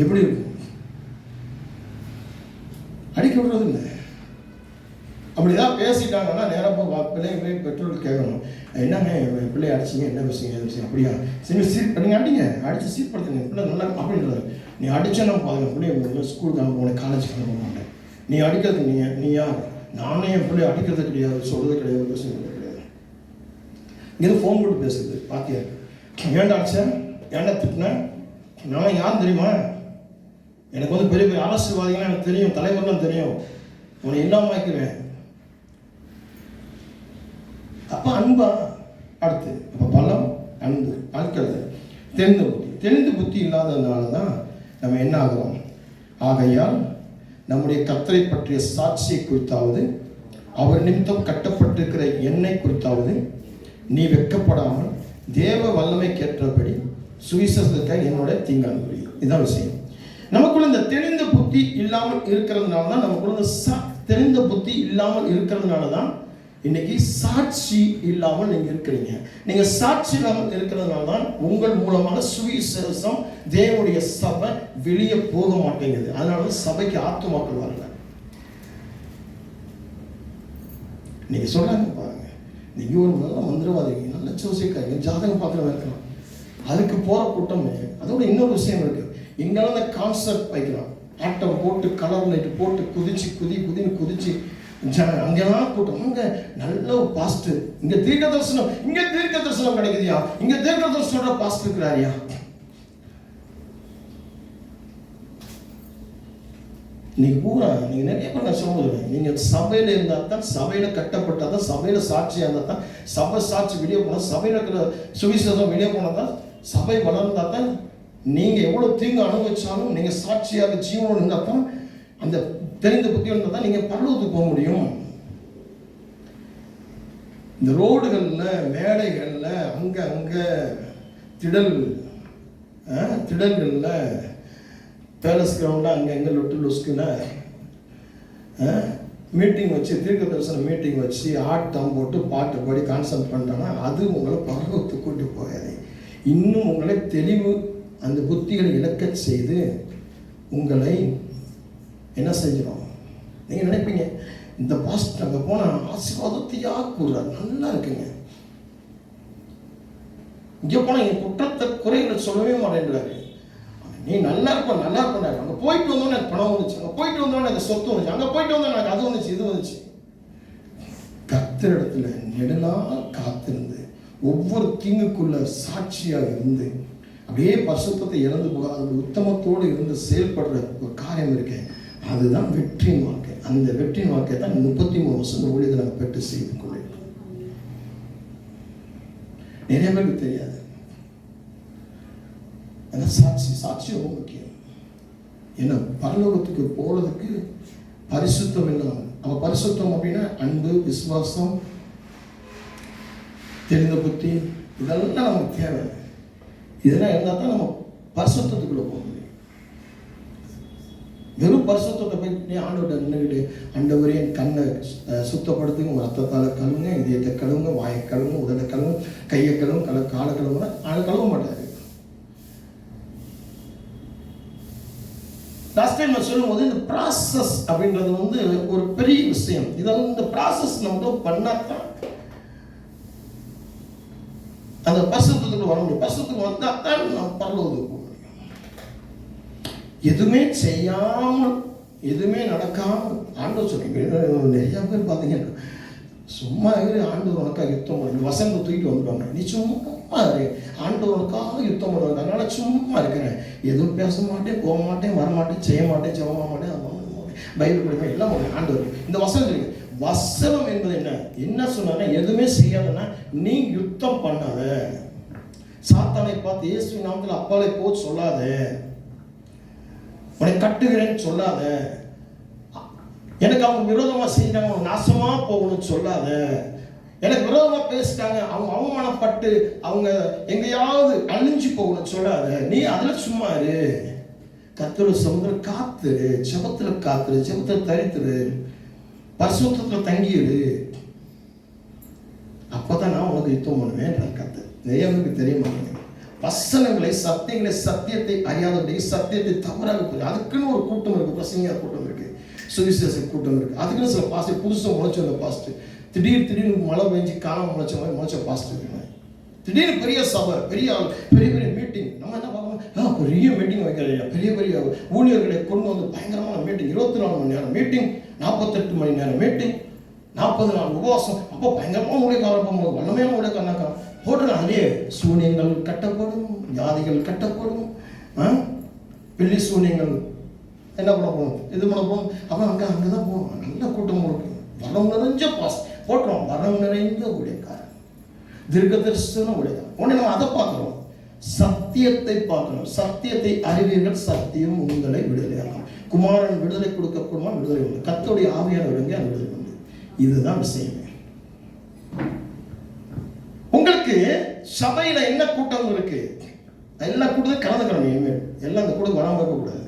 எப்படி இருக்கும்? அடிக்க விடுறது இல்லை. அப்படிதான் பேசிட்டாங்கன்னா நேராக பிள்ளைங்க பெற்றோர்கள் கேட்கணும், என்னங்க பிள்ளைய அடிச்சிங்க, என்ன விஷயம்? அப்படியா, சரி நீங்கள் அடிங்க, அடிச்சு சீர்படுத்துங்க, பிள்ளை நல்லா அப்படின்றது. நீ அடிச்சா நான் பாருங்க பிள்ளைய ஸ்கூலுக்கு அனுப்ப போனேன், காலேஜுக்கு அனுப்ப மாட்டேன். நீ அடிக்கிறது நீ யார்? நானே என் பிள்ளைய அடிக்கிறது கிடையாது, சொல்றது கிடையாது, பேசுறது கிடையாது. இங்கே ஃபோன் போட்டு பேசுறது பாத்தியா, ஏன்டா அடிச்சேன், ஏன்டா திட்டினேன், நான் யாரும் தெரியுமா? எனக்கு வந்து பெரிய பெரிய அரசியல்வாதிகள்லாம் எனக்கு தெரியும், தலைவர்லாம் தெரியும், உன்னை இல்லாமல் ஆக்கிடுவேன். அப்போ அன்பா அடுத்து அப்போ பலம் அன்பு. அடுக்கிறது தெளிந்த புத்தி இல்லாததுனால தான் நம்ம என்ன ஆகிறோம். ஆகையால் நம்முடைய கர்த்தரை பற்றிய சாட்சியை குறித்தாவது அவர் நிமித்தம் கட்டப்பட்டிருக்கிற எண்ணெய் குறித்தாவது நீ வெட்கப்படாமல் தேவ வல்லமைக்கேற்றபடி சுவிசேஷத்தை என்னோட தீங்கான புரியும். இதுதான் விஷயம். நமக்குள்ள இந்த தெளிந்த புத்தி இல்லாமல் இருக்கிறதுனால தான் தெளிந்த புத்தி இல்லாமல் இருக்கிறதுனால தான் இன்னைக்கு சாட்சி இல்லாமல் நீங்க இருக்கிறீங்க. நீங்க சாட்சி இல்லாமல் இருக்கிறதுனால தான் உங்கள் மூலமாக சுவிசேஷம் தேவனுடைய சபை வெளியே போக மாட்டேங்குது. அதனால சபைக்கு ஆத்துமாக்கள் வரல. நீங்க சொல்றாங்க பாருங்க, நீங்க ஒரு நல்ல மந்திரவாதிங்க, நல்ல ஜோசியக்காரங்க, ஜாதகம் பார்க்குறவங்க இருக்கலாம், அதுக்கு போற கூட்டமே. அதோட இன்னொரு விஷயம் இருக்கு, எங்கெல்லாம் அந்த கான்செப்ட் வைக்கலாம், ஆட்டம் போட்டு கலர் லைட் போட்டு குதிச்சு அங்கெல்லாம் கூட்டம். அங்க நல்ல ஒரு பாஸ்டர், இங்க தீர்க்க தரிசனம் கிடைக்குதியா, இங்க தீர்க்க தரிசனம் பாஸ்டர் இருக்கிறாரியா. நீங்க பூரா நீங்க நிறைய பேர் நான் சொல்லுவது, நீங்க சபையில இருந்தா தான், சபையில கட்டப்பட்டா தான், சபையில சாட்சியா இருந்தா தான், சபை சாட்சி வெளியே போனா, சபையில இருக்கிற சுவிசேஷம் வெளியே போனா தான், சபை வளர்ந்தா தான், நீங்க எவ்வளவு தீங்கு அனுபவிச்சாலும் நீங்க சாட்சியாக ஜீவனோடு இருந்தா தான், அந்த தெரிந்த புத்தி இருந்தால் தான் நீங்க பரலோகத்துக்கு போக முடியும். இந்த ரோடுகள்ல மேடைகள்ல அங்க திடல்கள்ல பேலஸ் கிரவுண்ட்ல அங்க லொட்டு லொஸ்குல மீட்டிங் வச்சு, தீர்க்க தரிசன மீட்டிங் வச்சு ஆட்டம் போட்டு பாட்டு பாடி கான்செப்ட் பண்ணிட்டாங்கன்னா அது உங்களை பரலோகத்துக்கு கூட்டு போகாது. இன்னும் உங்களை தெளிவு அந்த புத்திகளை இழக்க செய்து உங்களை என்ன செஞ்சிடும். நீங்க நினைப்பீங்க, இந்த பாஸ்டர் அங்கே போன ஆசீர்வாதத்தையா கூறுறாரு, நல்லா இருக்குங்க, இங்கே போனா என் குற்றத்தை குறைகளை சொல்லவே மாட்டேன்றாரு, நீ நல்லா இருப்ப அங்கே போயிட்டு வந்தோன்னு எனக்கு பணம் வந்துச்சு, அங்கே போயிட்டு வந்தோன்னு எனக்கு சொத்து வந்துச்சு, அங்கே போயிட்டு வந்தோம் எனக்கு அது வந்துச்சு இது வந்துச்சு. கர்த்தரிடத்துல நெடுநாள் காத்திருந்து ஒவ்வொரு தீங்குக்குள்ள சாட்சியாக இருந்து அப்படியே பரிசுத்தத்தை இழந்து போகாத உத்தமத்தோடு இருந்து செயல்படுற ஒரு காரியம் இருக்கேன், அதுதான் வெற்றியின் வாழ்க்கை. அந்த வெற்றியின் வாழ்க்கை தான் 33 வருஷம் ஊழியத்தை நாங்கள் பெற்று செய்து கொண்டிருக்கோம். நிறைய பேருக்கு தெரியாது. சாட்சி ரொம்ப முக்கியம். ஏன்னா பரலோகத்துக்கு போறதுக்கு பரிசுத்தம் இல்லாமல், அவன் பரிசுத்தம் அப்படின்னா அன்பு, விசுவாசம், தெரிந்த புத்தி, இதெல்லாம் நமக்கு தேவை. இதெல்லாம் இருந்தால் தான் நம்ம பரிசுத்தத்துக்குள்ள போக முடியும். வெறும் பரிசுத்தத்தை போய் ஆண்டவர்கிட்ட நின்றுக்கிட்டு ஆண்டவரே என் கண்ணை சுத்தப்படுத்துங்க, ரத்தத்தால் கழுவுங்க, இதயத்தை கழுவுங்க, வாயை கழுவுங்க, உதட கழுவுங்க, கையை கழுவுங்க, காலை கழுவுங்க, அதை கழுவ மாட்டாரு. லாஸ்ட் டைம் நான் சொல்லும் போது இந்த ப்ராசஸ் அப்படின்றது வந்து ஒரு பெரிய விஷயம். இதை இந்த ப்ராசஸ் நம்ம பண்ணாதான் அந்த பரிசுத்தத்துக்கு வர முடியும். பரிசுத்தத்துக்கு வந்தால் தான் நம்ம பரலோகத்துக்கு போக முடியும். எதுவுமே செய்யாமல் எதுவுமே நடக்காமல் ஆண்டவர் சொல்றீங்க. நிறைய பேர் பார்த்தீங்கன்னா சும்மா ஆண்டவர் உனக்காக யுத்தம் பண்ண வசந்த தூக்கிட்டு வந்துடுவாங்க. நீ சும்மா இரு, ஆண்டவர் உனக்காக யுத்தம் பண்ணுவாங்க, அதனால சும்மா இருக்கிறேன், எதுவும் பேச மாட்டேன், போக மாட்டேன், வரமாட்டேன், செய்ய மாட்டேன், ஜெபம் மாட்டேன், பைபிள் படிப்பேன், எல்லாம் ஆண்டவர். இந்த வசனம் இருக்கு. வசனம் என்பது என்ன சொன்னா, எதுவுமே செய்யாதன்னா நீ யுத்தம் பண்ணாத. சாத்தானை பார்த்து இயேசு நாமத்தில் அப்பாலை போ சொல்லாத, உன்னை கட்டுகிறேன்னு சொல்லாத, எனக்கு அவங்க விரோதமா செஞ்சாங்க அவங்க நாசமா போகணும்னு சொல்லாத, எனக்கு விரோதமா பேசிட்டாங்க அவங்க அவமானப்பட்டு அவங்க எங்கேயாவது அழிஞ்சு போகணும்னு சொல்லாத. நீ அதுல சும்மா இரு. கர்த்தருடைய சமுத்திரம் காத்துரு, ஜெபத்துல காத்துரு, ஜெபத்துல தரித்துரு, பரிசுத்தத்துல தங்கிடு. அப்பதான் நான் உனக்கு யுத்தம் பண்ணுவேன். கத்து நிறைய பேருக்கு தெரிய மாட்டேங்குது. வசனங்களை சத்தியங்களை சத்தியத்தை அறியாதபடி சத்தியத்தை தவறாக புரியும். அதுக்குன்னு ஒரு கூட்டம் இருக்கு, பிரசங்க கூட்டம் இருக்கு, சுவிசேஷ கூட்டம் இருக்கு. அதுக்குன்னு சில பாஸ்டர் புதுசாக முளைச்ச அந்த பாஸ்டர் திடீர்னு மழை பெஞ்சு காலம் முளைச்ச பாஸ்டர் இருக்கு. திடீர்னு பெரிய சபை, பெரிய மீட்டிங். நம்ம என்ன பார்க்கணும், பெரிய மீட்டிங் வைக்கிறீங்க, பெரிய ஊழியர்களை கொண்டு வந்து பயங்கரமான மீட்டிங், 24 மணி நேரம் மீட்டிங், 48 மணி நேரம் மீட்டிங், 40 நாள் உபவாசம். அப்போ பயங்கரமாக ஊழியக்காரன் வல்லமையான ஊழியக்காரனாக்கா போட்டு அதே சூனியங்கள் கட்டப்படும், வியாதிகள் கட்டப்படும், வெள்ளி சூனியங்கள் என்ன பண்ண போகணும், இது பண்ண போகணும். அப்புறம் அங்கதான் போகணும். நல்ல கூட்டம் இருக்கு, வரம் நிறைஞ்ச பாஸ் போட்டுறோம், வரம் நிறைந்த ஊழியக்காரன், தீர்க்க தரிசன ஊழியக்காரன். உடனே நம்ம அதை பார்க்கிறோம், சத்தியத்தை பார்க்கணும். சத்தியத்தை அறிவீர்கள், சத்தியம் உங்களை விடுதலையாகும். குமாரன் விடுதலை கொடுக்கப்படுமா, விடுதலை உண்டு. கர்த்தருடைய ஆவியான விடுங்க, அந்த விடுதலை உண்டு. இதுதான் விஷயமே. உங்களுக்கு சபையில என்ன கூட்டம் இருக்கு, எல்லா கூட்டத்தையும் கலந்துக்கிறோம். இனிமேல் எல்லாம் அந்த கூட்டம் வராம இருக்கக்கூடாது.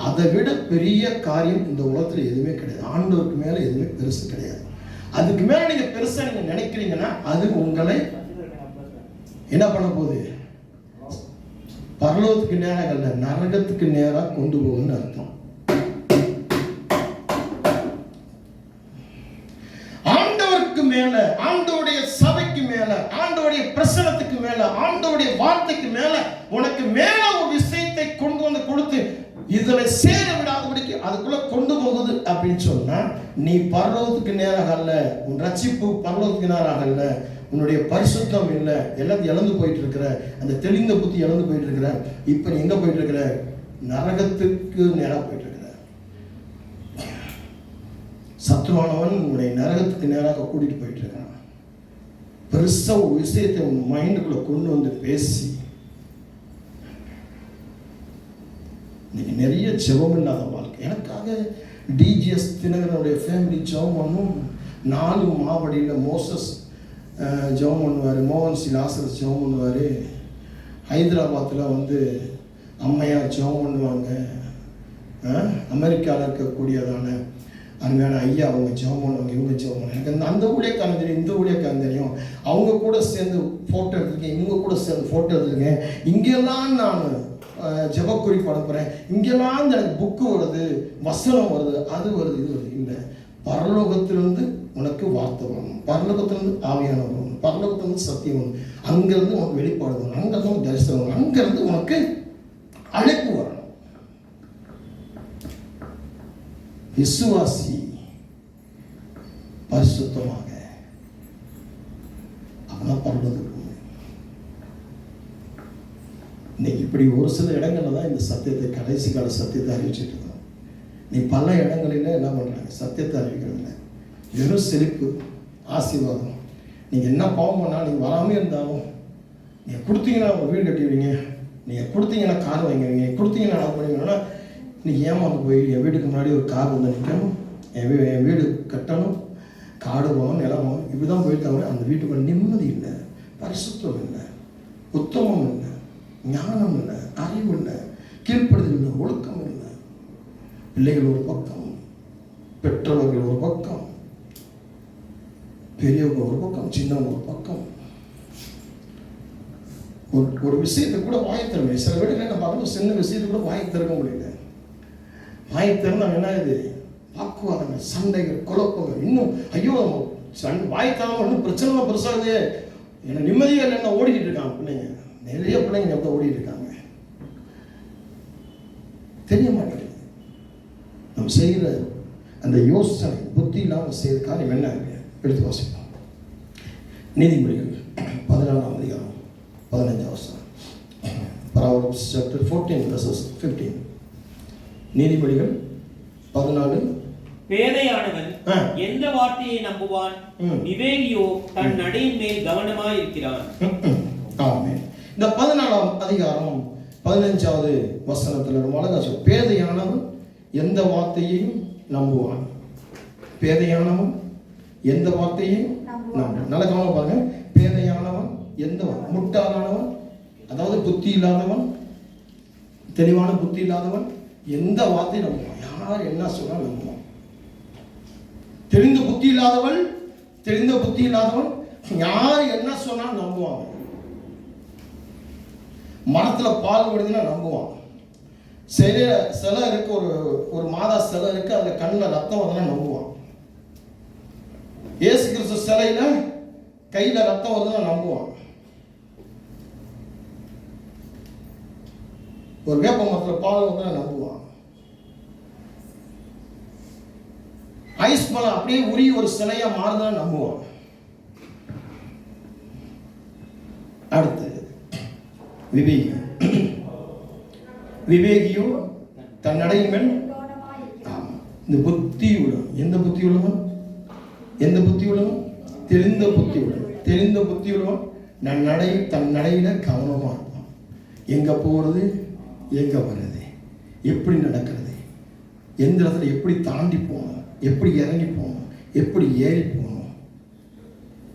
அதை விட பெரிய காரியம் இந்த உலகத்துல எதுவுமே கிடையாது. ஆண்டவருக்கு மேல எதுவுமே பெருசு கிடையாது. அதுக்கு மேல நீங்க பெருசா நீங்க நினைக்கிறீங்கன்னா அது உங்களை என்ன பண்ண போகுது, பரலோகத்துக்கு நேராக அல்ல, நரகத்துக்கு நேராக கொண்டு போகுதுன்னு அர்த்தம். ஆண்டவருக்கு மேல, ஆண்டவருடைய சபைக்கு மேல, ஆண்டவருடைய பிரசனத்துக்கு மேல, ஆண்டவருடைய வார்த்தைக்கு மேல உனக்கு மேல ஒரு விஷயத்தை கொண்டு வந்து கொடுத்து இதுல சேர விடாதபடிக்கு அதுக்குள்ள கொண்டு போகுது அப்படின்னு சொன்னா நீ பரலோகத்துக்கு நேராக அல்ல, உன் ரட்சிப்பு பரலோகத்துக்கு நேராக அல்ல, உன்னுடைய பரிசுத்தம் இல்லை, எல்லாத்தையும் இழந்து போயிட்டு இருக்கிற, அந்த தெளிந்த புத்தி இழந்து போயிட்டு இருக்கிற. இப்ப நீ எங்க போயிட்டு இருக்கிற, நரகத்துக்கு நேராக போயிட்டு இருக்கிற. சத்ருவானவன் உன்னுடைய நரகத்துக்கு நேராக கூட்டிட்டு போயிட்டு இருக்கான். பெருசா ஒரு விஷயத்தை உன் மைண்டுக்குள்ள கொண்டு வந்து பேசி இன்னைக்கு நிறைய ஜெபம் இல்லாத வாழ்க்கை. எனக்காக டிஜிஎஸ் தினகரனுடைய ஃபேமிலி ஜெபம் பண்ணும். 4 மாவடியில் மோசஸ் ஜெபம் பண்ணுவார், மோகன் சி லாசரஸ் ஜெபம் பண்ணுவார், ஹைதராபாத்தில் வந்து அம்மையார் ஜெபம் பண்ணுவாங்க, அமெரிக்காவில் இருக்கக்கூடியதான அருமையான ஐயா அவங்க ஜெபம் பண்ணுவாங்க, இவங்க ஜெபம் பண்ணுவாங்க. எனக்கு அந்த ஊழியக்காரன் தெரியும், இந்த ஊழியக்காரன் தெரியும், அவங்க கூட சேர்ந்து ஃபோட்டோ எடுத்துருக்கேன், இவங்க கூட சேர்ந்து ஃபோட்டோ எடுத்துருக்கேன், இங்கெல்லாம் நான் ஜெப குறிப்பு அனுப்புகிறேன், இங்கெல்லாம் எனக்கு புக்கு வருது, வசனம் வருது, அது வருது, இது வருது. இல்லை, பரலோகத்திலிருந்து உனக்கு வார்த்தை வரணும், பரலோகத்திலிருந்து ஆவியான வரணும், பரலோகத்திலிருந்து சத்தியம் வரணும், அங்கிருந்து உனக்கு வெளிப்பாடு வரணும், அங்கிருந்து தரிசனம் வரணும், அங்கிருந்து உனக்கு அழைப்பு வரணும். விசுவாசி பரிசுத்தமாக அப்பதான் பரலோகத்துக்கு. இன்னைக்கு இப்படி ஒரு சில இடங்கள்ல தான் இந்த சத்தியத்தை, கடைசி கால சத்தியத்தை அறிவிச்சுட்டு இருக்கோம். நீ பல இடங்களில என்ன பண்றாங்க, சத்தியத்தை அறிவிக்கிறதில்ல, வெறும் செழிப்பு, ஆசீர்வாதம். நீங்க என்ன பாவம் பண்ணாலும், நீங்க வராம இருந்தாலும், நீங்க கொடுத்தீங்கன்னா உங்க வீடு கட்டிடுவீங்க, நீங்க கொடுத்தீங்கன்னா கார் வாங்குவீங்க, கொடுத்தீங்கன்னா என்ன பண்ணுவீங்கன்னா, இன்னைக்கு ஏமாந்து போய் என் வீட்டுக்கு முன்னாடி ஒரு கார் வந்து நிற்கணும், என் வீடு கட்டணும், காடு போகணும், நிலம் போகணும், இப்படிதான் போயிருக்காங்க. அந்த வீட்டுக்குள்ள நிம்மதி இல்லை, பரிசுத்தம் இல்லை, உத்தமம் இல்லை, ஞானம் இல்லை, அறிவு இல்லை, கீழ்ப்படுதல் இல்லை, ஒழுக்கம் இல்லை. பிள்ளைகள் ஒரு பக்கம், பெற்றவர்கள் ஒரு பக்கம், பெரியவங்க ஒரு பக்கம், சின்னவங்க ஒரு பக்கம். ஒரு விஷயத்தை கூட வாய் திறமை. சில வீடுகளில் நம்ம பார்க்கணும், சின்ன விஷயத்தை கூட வாய் திறக்க முடியல. வாய் திறந்தாங்க என்ன இது? வாக்குவாதங்கள், சண்டைகள், குழப்பங்கள். இன்னும் ஐயோ வாய் திறமை இன்னும் பிரச்சனை பெருசாகுது, என்ன நிம்மதியாக இல்லைன்னா ஓடிக்கிட்டு இருக்காங்க பிள்ளைங்க. நிறைய பிள்ளைங்க எப்படி ஓடிட்டு இருக்காங்க தெரிய மாட்டேங்குது. நம்ம செய்கிற அந்த யோசனை புத்தி இல்லாமல் செய்கிற காரியம் என்ன? எடுத்து வாசிப்போம். நீதிமொழிகள் 14ஆம் அதிகாரம் 15ஆம் வசனம். Proverbs chapter 14 verses 15. நீதிமொழிகள் 14. பேதையானவன் எந்த வார்த்தையை நம்புவான்? விவேகியோ தன் நடையின் மேல் கவனமாய் இருக்கிறான். ஆமென். இந்த 14ஆம் அதிகாரம் 15வது வசனத்துல ரொம்ப அழகா சொல்ல, பேதையானவன் எந்த வார்த்தையையும் நம்புவான். பேதையானவன் எந்த வார்த்தையும் நம்புவான். நல்ல கவனம் பாருங்க. பேதையானவன் எந்த, முட்டாளானவன், அதாவது புத்தி இல்லாதவன், தெளிவான புத்தி இல்லாதவன் எந்த வார்த்தையை நம்புவான். யார் என்ன சொன்னா நம்புவான். தெரிந்த புத்தி இல்லாதவன் யார் என்ன சொன்னா நம்புவாங்க. மரத்துல பால் விடுதுன்னா நம்புவான். சிலை இருக்கு, ஒரு மாதா சிலை இருக்கு, அதுல கண்ணில் ரத்தம் வருதுன்னா நம்புவான். இயேசு கிறிஸ்து சிலையில கையில ரத்தம் வருதுன்னா நம்புவான். ஒரு வேப்ப மரத்துல பால் வருதுன்னா நம்புவான். ஐஸ் பழம் அப்படியே உருகி ஒரு சிலையா மாறுதுன்னா நம்புவான். அடுத்து விவேகியோ தன் நடையின் மேல். இந்த புத்தி உள்ளவன், எந்த புத்தி உள்ளவன்? எந்த புத்தி உள்ளவன்? தெரிந்த புத்தி உள்ளவன். தெரிந்த புத்தி உள்ளவன் தன் நடையில கவனமா இருப்பான். எங்க போறது, எங்க வர்றது, எப்படி நடக்கிறது, எந்த இடத்துல எப்படி தாண்டி போகணும், எப்படி இறங்கி போகணும், எப்படி ஏறி போகணும்,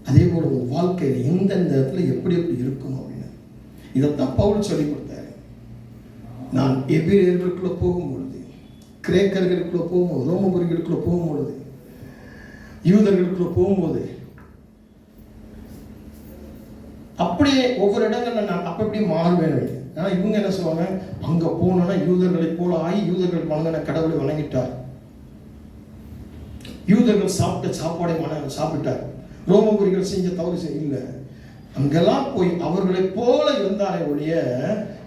அதே போல ஒரு வாழ்க்கையில் எந்தெந்த இடத்துல எப்படி எப்படி இருக்கணும் அப்படின்னு இதைத்தான் பவுல் சொல்லி கொடுத்தாரு. நான் எபிரேயர்களுக்குள்ள போகும்பொழுது, கிரேக்கர்களுக்குள்ள போகும்போது, ரோமபுரிகளுக்குள்ள போகும்பொழுது, யூதர்களுக்குள்ள போகும்போது, அப்படியே ஒவ்வொரு இடங்கள்ல நான் அப்படி மாறுவேன். ஆனா இவங்க என்ன சொல்லுவாங்க, அங்க போனோம்னா யூதர்களை போல ஆகி யூதர்கள் வணங்கின கடவுளை வணங்கிட்டார், யூதர்கள் சாப்பிட்ட சாப்பாடை சாப்பிட்டார், ரோமபுரிகள் செஞ்ச தவறு இல்லை. அங்கெல்லாம் போய் அவர்களை போல இருந்தாரே ஒழிய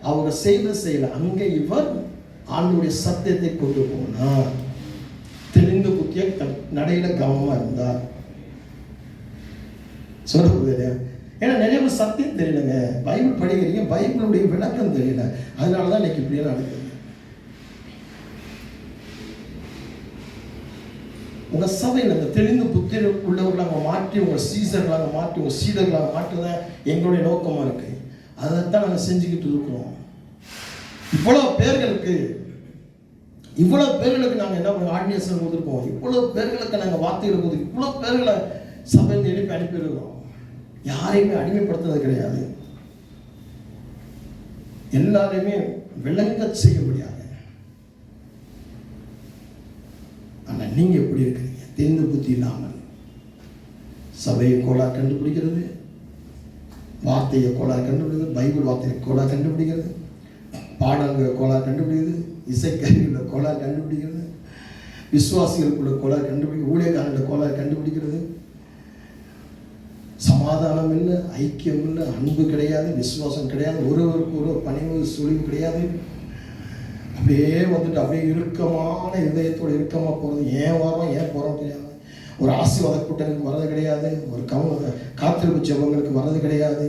அவங்க செய்யல. அங்க இவர் ஆண்டவருடைய சத்தியத்தை கொண்டு போனார். தெளிந்த புத்திய நடையில கவனமா இருந்தார். சொல்றது ஏன்னா நிறைய பேர் சத்தியம் தெரியலங்க. பைபிள் படிக்கிறீங்க, பைபிளுடைய விளக்கம் தெரியல. அதனாலதான் இன்னைக்கு இப்படியே நடக்குது. உங்க சபையில் அந்த தெளிந்த புத்தி உள்ளவர்களாக மாற்றி, உங்க சீசர்களாக மாற்றி, உங்க சீடர்களாக மாற்றுதான் எங்களுடைய நோக்கமா இருக்கு. அதைத்தான் நாங்கள் செஞ்சுக்கிட்டு இருக்கிறோம். இவ்வளவு பேர்களுக்கு நாங்கள் என்ன பண்ண ஆர்டினேஷன் கொடுத்துருக்கோம். இவ்வளவு பேர்களுக்கு நாங்கள் வார்த்தைகளை கொடுத்து இவ்வளவு பேர்களை சபையில் எழுப்பி அனுப்பியிருக்கிறோம். யாரையுமே அடிமைப்படுத்துறது கிடையாது. எல்லாரையுமே விளங்க செய்ய முடியாது. ஆனா நீங்க எப்படி இருக்கிறீங்க? தெரிந்த புத்தி இல்லாமல் சபையை கோளா கண்டுபிடிக்கிறது, வார்த்தையை கோளா கண்டுபிடிக்கிறது, பைபிள் வார்த்தையை கோளா கண்டுபிடிக்கிறது, பாடல்கள் கோளா கண்டுபிடிக்கிறது, இசைக்கருவிகளை கோளா கண்டுபிடிக்கிறது, விசுவாசிகளுக்குள்ள கோளா கண்டுபிடிக்கிறது, ஊழியக்காரர்களை கோளா கண்டுபிடிக்கிறது. சமாதானம் இல்லை, ஐக்கியம் இல்லை, அன்பு கிடையாது, விசுவாசம் கிடையாது, ஒருவருக்கு ஒரு பணிவு சுழிவு கிடையாது. அப்படியே வந்துட்டு அப்படியே இறுக்கமான இதயத்தோடு இறுக்கமா போறது. ஏன் வரோம் ஏன் போறோம் தெரியாது. ஒரு ஆசீர்வாத கூட்டங்களுக்கு வர்றது கிடையாது, ஒரு காத்திருப்பு ஜெபங்களுக்கு வர்றது கிடையாது,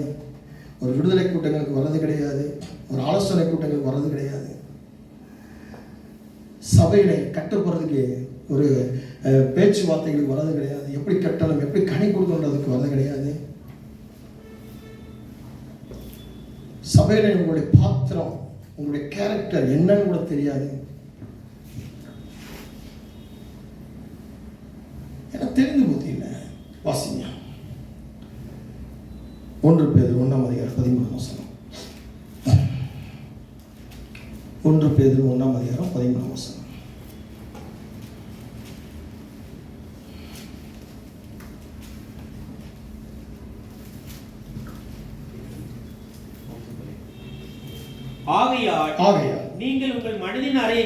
ஒரு விடுதலை கூட்டங்களுக்கு வர்றது கிடையாது, ஒரு ஆலோசனை கூட்டங்களுக்கு வர்றது கிடையாது. சபையில கட்டுப்படுறதுக்கு ஒரு பேச்சுவார்த்தைகளுக்கு வர்றது கிடையாது. எப்படி கட்டணும், எப்படி கனி கொடுக்கணுன்றதுக்கு வர்றது கிடையாது. சபையில உங்களுடைய பாத்திரம், உங்களுடைய கேரக்டர் என்னன்னு கூட தெரியாது. எனக்கு தெரிந்து புத்தி இல்லை. வாசிங்க 1 பேதுரு 1:13. 1 பேதுரு 1:13. ஆகையால் நீங்கள் உங்கள் மனதின் அறையை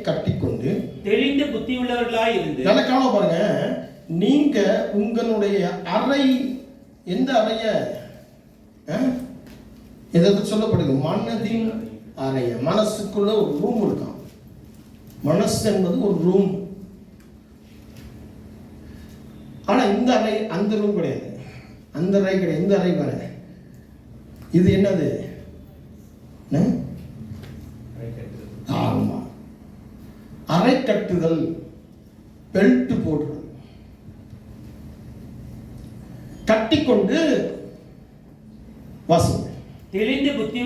கட்டிக்கொண்டு தெளிந்த புத்தியுள்ளவர்களாய் இருந்து நல்ல காலம் பாருங்க. நீங்க உங்களுடைய அறை, எந்த அறைய எதற்கு சொல்லப்படுது? மனதின் அறைய. மனசுக்குள்ள ஒரு ரூம் இருக்கான். மனசு என்பது ஒரு ரூம். ஆனா இந்த அறை அந்த ரூம் கிடையாது, அந்த அறை கிடையாது. இந்த அறை பாருங்க, இது என்னது? ஆமா, அறை கட்டுதல், பெல்ட் போடுறது, கட்டிக்கொண்டு வாசம். தெளிந்த புத்தி